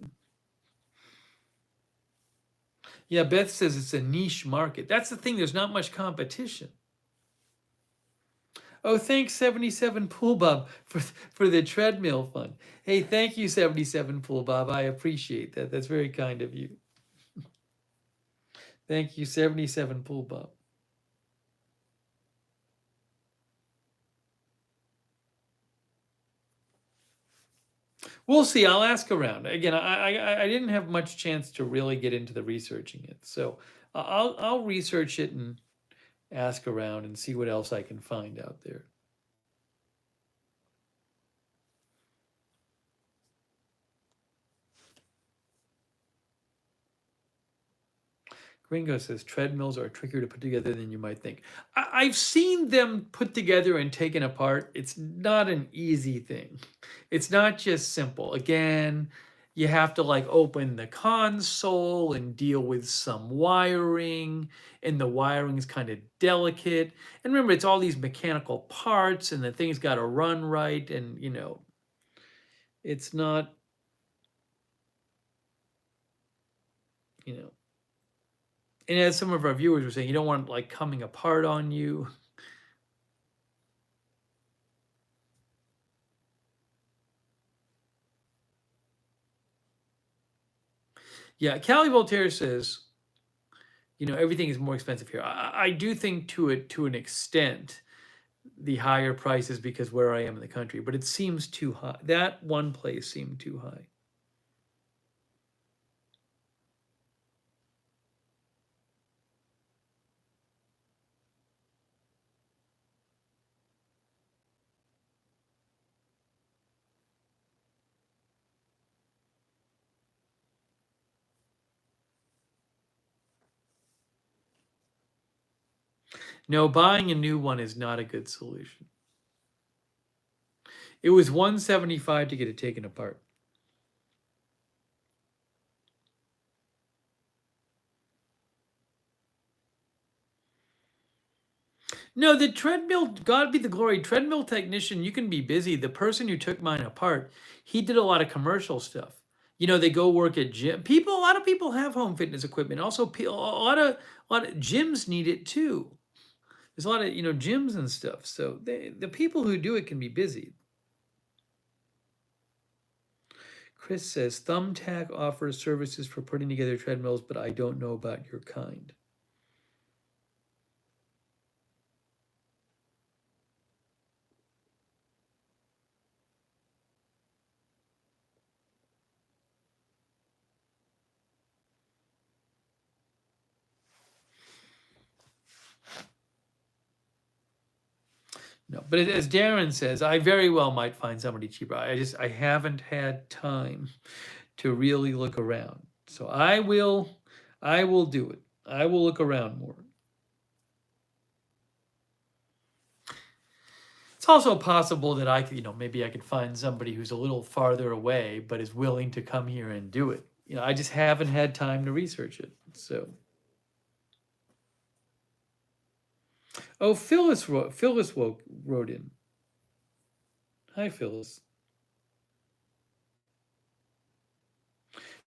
Yeah, Beth says it's a niche market. That's the thing. There's not much competition. Oh, thanks, 77 Pool Bob, for the treadmill fund. Hey, thank you, 77 Pool Bob. I appreciate that. That's very kind of you. Thank you, 77 Pool Bob. We'll see. I'll ask around. Again, I didn't have much chance to really get into the researching it, so I'll research it and ask around and see what else I can find out there. Gringo says treadmills are trickier to put together than you might think. I've seen them put together and taken apart. It's not an easy thing. It's not just simple. Again, you have to like open the console and deal with some wiring, and the wiring is kind of delicate. And remember, it's all these mechanical parts, and the thing's got to run right. And, it's not, you know, and as some of our viewers were saying, you don't want it like coming apart on you. Yeah, Callie Voltaire says, everything is more expensive here. I do think to an extent, the higher prices because where I am in the country, but it seems too high. That one place seemed too high. No, buying a new one is not a good solution. It was $175 to get it taken apart. No, the treadmill, God be the glory, treadmill technician, you can be busy. The person who took mine apart, he did a lot of commercial stuff. They go work at gym. A lot of people have home fitness equipment. Also, a lot of gyms need it too. There's a lot of, gyms and stuff. So the people who do it can be busy. Chris says, Thumbtack offers services for putting together treadmills, but I don't know about your kind. No, but as Darren says, I very well might find somebody cheaper. I haven't had time to really look around. So I will do it. I will look around more. It's also possible that I could, maybe I could find somebody who's a little farther away, but is willing to come here and do it. I just haven't had time to research it. So, oh, Phyllis wrote in. Hi, Phyllis.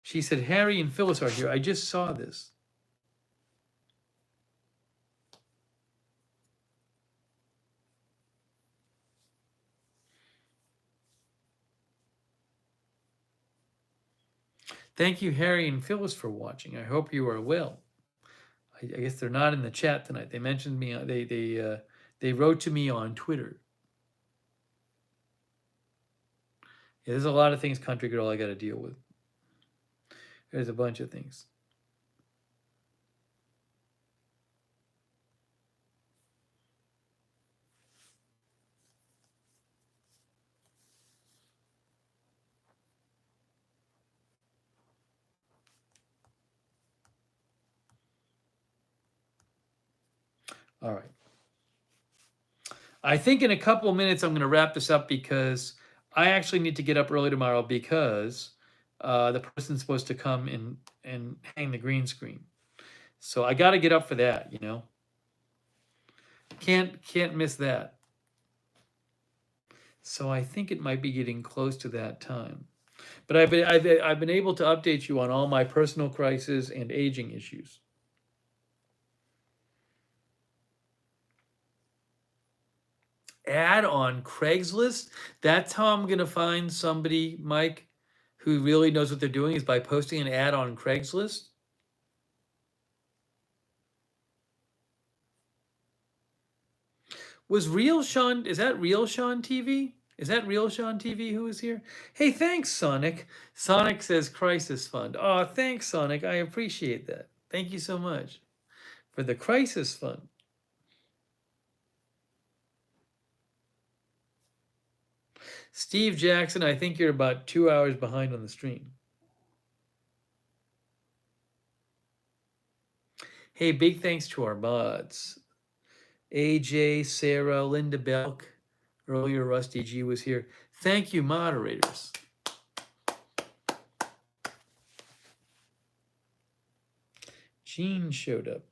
She said, Harry and Phyllis are here. I just saw this. Thank you, Harry and Phyllis, for watching. I hope you are well. I guess they're not in the chat tonight. They mentioned me. They wrote to me on Twitter. Yeah, there's a lot of things, Country Girl, I got to deal with. There's a bunch of things. All right. I think in a couple of minutes I'm going to wrap this up because I actually need to get up early tomorrow because the person's supposed to come and hang the green screen. So I got to get up for that, Can't miss that. So I think it might be getting close to that time. But I've been able to update you on all my personal crisis and aging issues. Ad on Craigslist. That's how I'm gonna find somebody, Mike, who really knows what they're doing, is by posting an ad on Craigslist. Was Real Sean? Is that Real Sean TV? Is that Real Sean TV who is here? Hey, thanks, Sonic. Sonic says Crisis Fund. Oh, thanks, Sonic. I appreciate that. Thank you so much for the Crisis Fund. Steve Jackson, I think you're about 2 hours behind on the stream. Hey, big thanks to our mods. AJ, Sarah, Linda Belk. Earlier, Rusty G was here. Thank you, moderators. Gene showed up.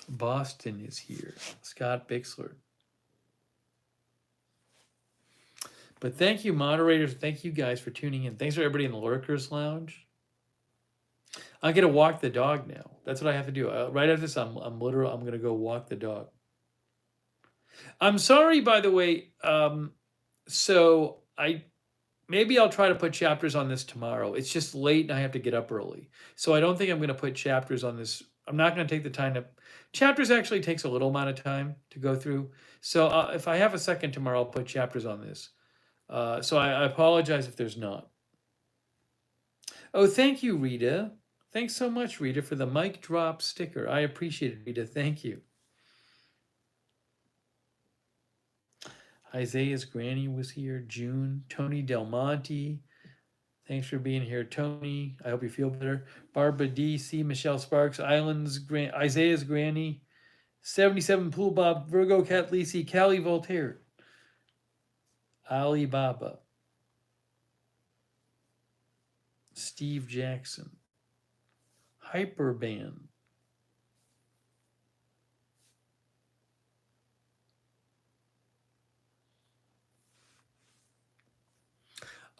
Boston is here. Scott Bixler. But thank you, moderators. Thank you guys for tuning in. Thanks for everybody in the Lurkers Lounge. I'm gonna walk the dog now. That's what I have to do. Right after this, I'm gonna go walk the dog. I'm sorry, by the way. So maybe I'll try to put chapters on this tomorrow. It's just late and I have to get up early. So I don't think I'm gonna put chapters on this. I'm not gonna take the time to. Chapters actually takes a little amount of time to go through. So if I have a second tomorrow, I'll put chapters on this. So I apologize if there's not. Oh, thank you, Rita. Thanks so much, Rita, for the mic drop sticker. I appreciate it, Rita. Thank you. Isaiah's granny was here. June. Tony Del Monte. Thanks for being here, Tony. I hope you feel better. Barbara D.C. Michelle Sparks. Isaiah's granny. 77 Pool Bob. Virgo Cat Lisi. Callie Voltaire. Alibaba. Steve Jackson. Hyperband.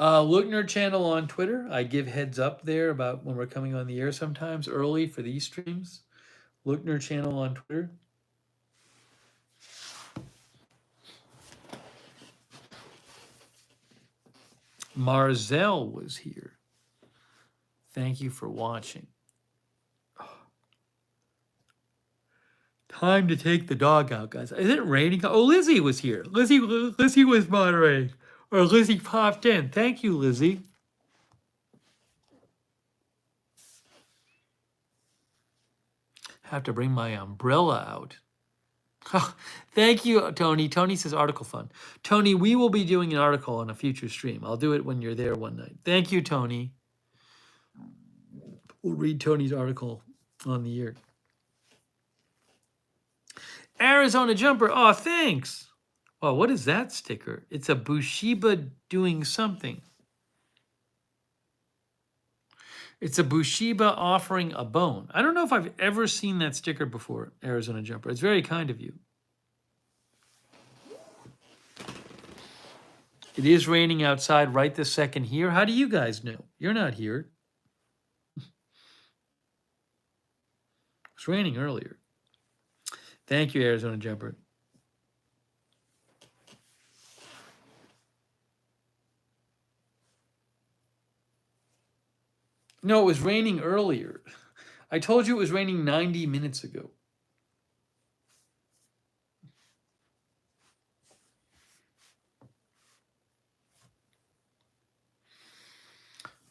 Lookner channel on Twitter. I give heads up there about when we're coming on the air sometimes early for these streams. Lookner channel on Twitter. Marzel was here. Thank you for watching. Time to take the dog out, guys. Is it raining? Oh, Lizzie was here. Lizzie was moderating. Or Lizzie popped in. Thank you, Lizzie. Have to bring my umbrella out. Thank you, Tony. Tony says article fun. Tony, we will be doing an article on a future stream. I'll do it when you're there one night. Thank you, Tony. We'll read Tony's article on the air. Arizona jumper. Oh, thanks. Oh, what is that sticker? It's a Bushiba doing something. It's a Bushiba offering a bone. I don't know if I've ever seen that sticker before, Arizona jumper. It's very kind of you. It is raining outside right this second here. How do you guys know? You're not here. It's raining earlier. Thank you, Arizona jumper. No, it was raining earlier. I told you it was raining 90 minutes ago.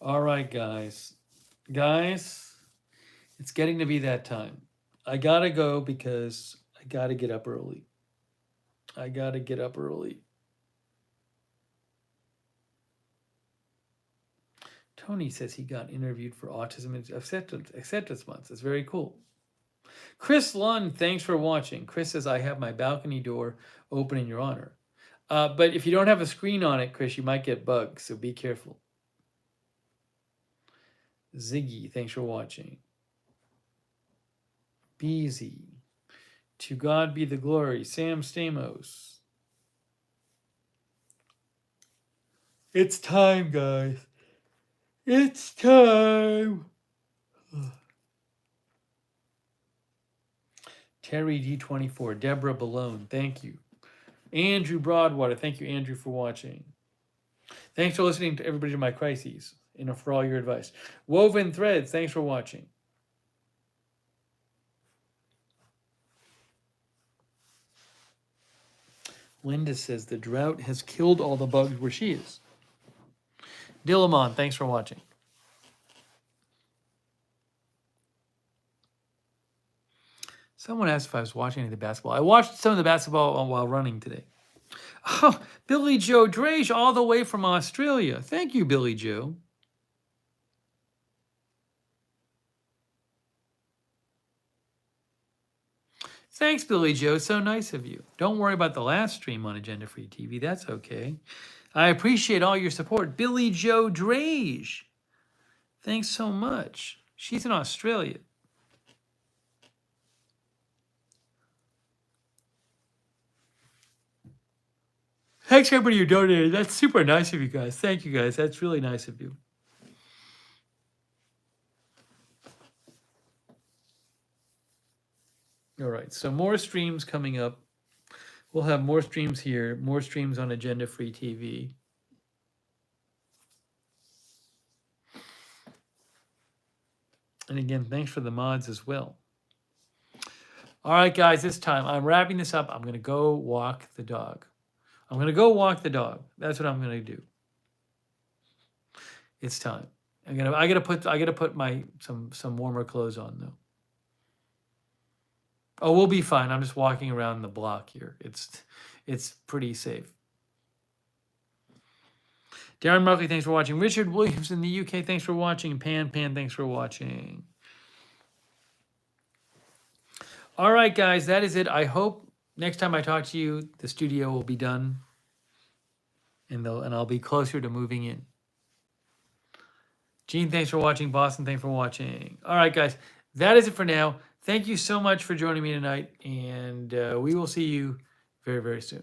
All right, guys. Guys, it's getting to be that time. I gotta go because I gotta get up early. Tony says he got interviewed for Autism Acceptance Month. That's very cool. Chris Lund, thanks for watching. Chris says, I have my balcony door open in your honor. But if you don't have a screen on it, Chris, you might get bugs, so be careful. Ziggy, thanks for watching. Beezy, to God be the glory. Sam Stamos. It's time, guys. It's time. Terry D24, Deborah Balone, thank you. Andrew Broadwater, thank you, Andrew, for watching. Thanks for listening to everybody to my crises and for all your advice. Woven Threads, thanks for watching. Linda says the drought has killed all the bugs where she is. Dillamon, thanks for watching. Someone asked if I was watching any of the basketball. I watched some of the basketball while running today. Oh, Billy Joe Drage, all the way from Australia. Thank you, Billy Joe. Thanks, Billy Joe. So nice of you. Don't worry about the last stream on Agenda Free TV. That's okay. I appreciate all your support. Billy Joe Drage. Thanks so much. She's in Australia. Thanks, everybody who donated. That's super nice of you guys. Thank you, guys. That's really nice of you. All right, so more streams coming up. We'll have more streams here, more streams on Agenda Free TV. And again, thanks for the mods as well. All right, guys, this time I'm wrapping this up. I'm going to go walk the dog. I'm going to go walk the dog. That's what I'm going to do. It's time. I got to put my some warmer clothes on though. Oh, we'll be fine. I'm just walking around the block here. It's pretty safe. Darren Markley, thanks for watching. Richard Williams in the UK, thanks for watching. Pan, thanks for watching. All right, guys, that is it. I hope next time I talk to you, the studio will be done, and I'll be closer to moving in. Gene, thanks for watching. Boston, thanks for watching. All right, guys, that is it for now. Thank you so much for joining me tonight, and we will see you very, very soon.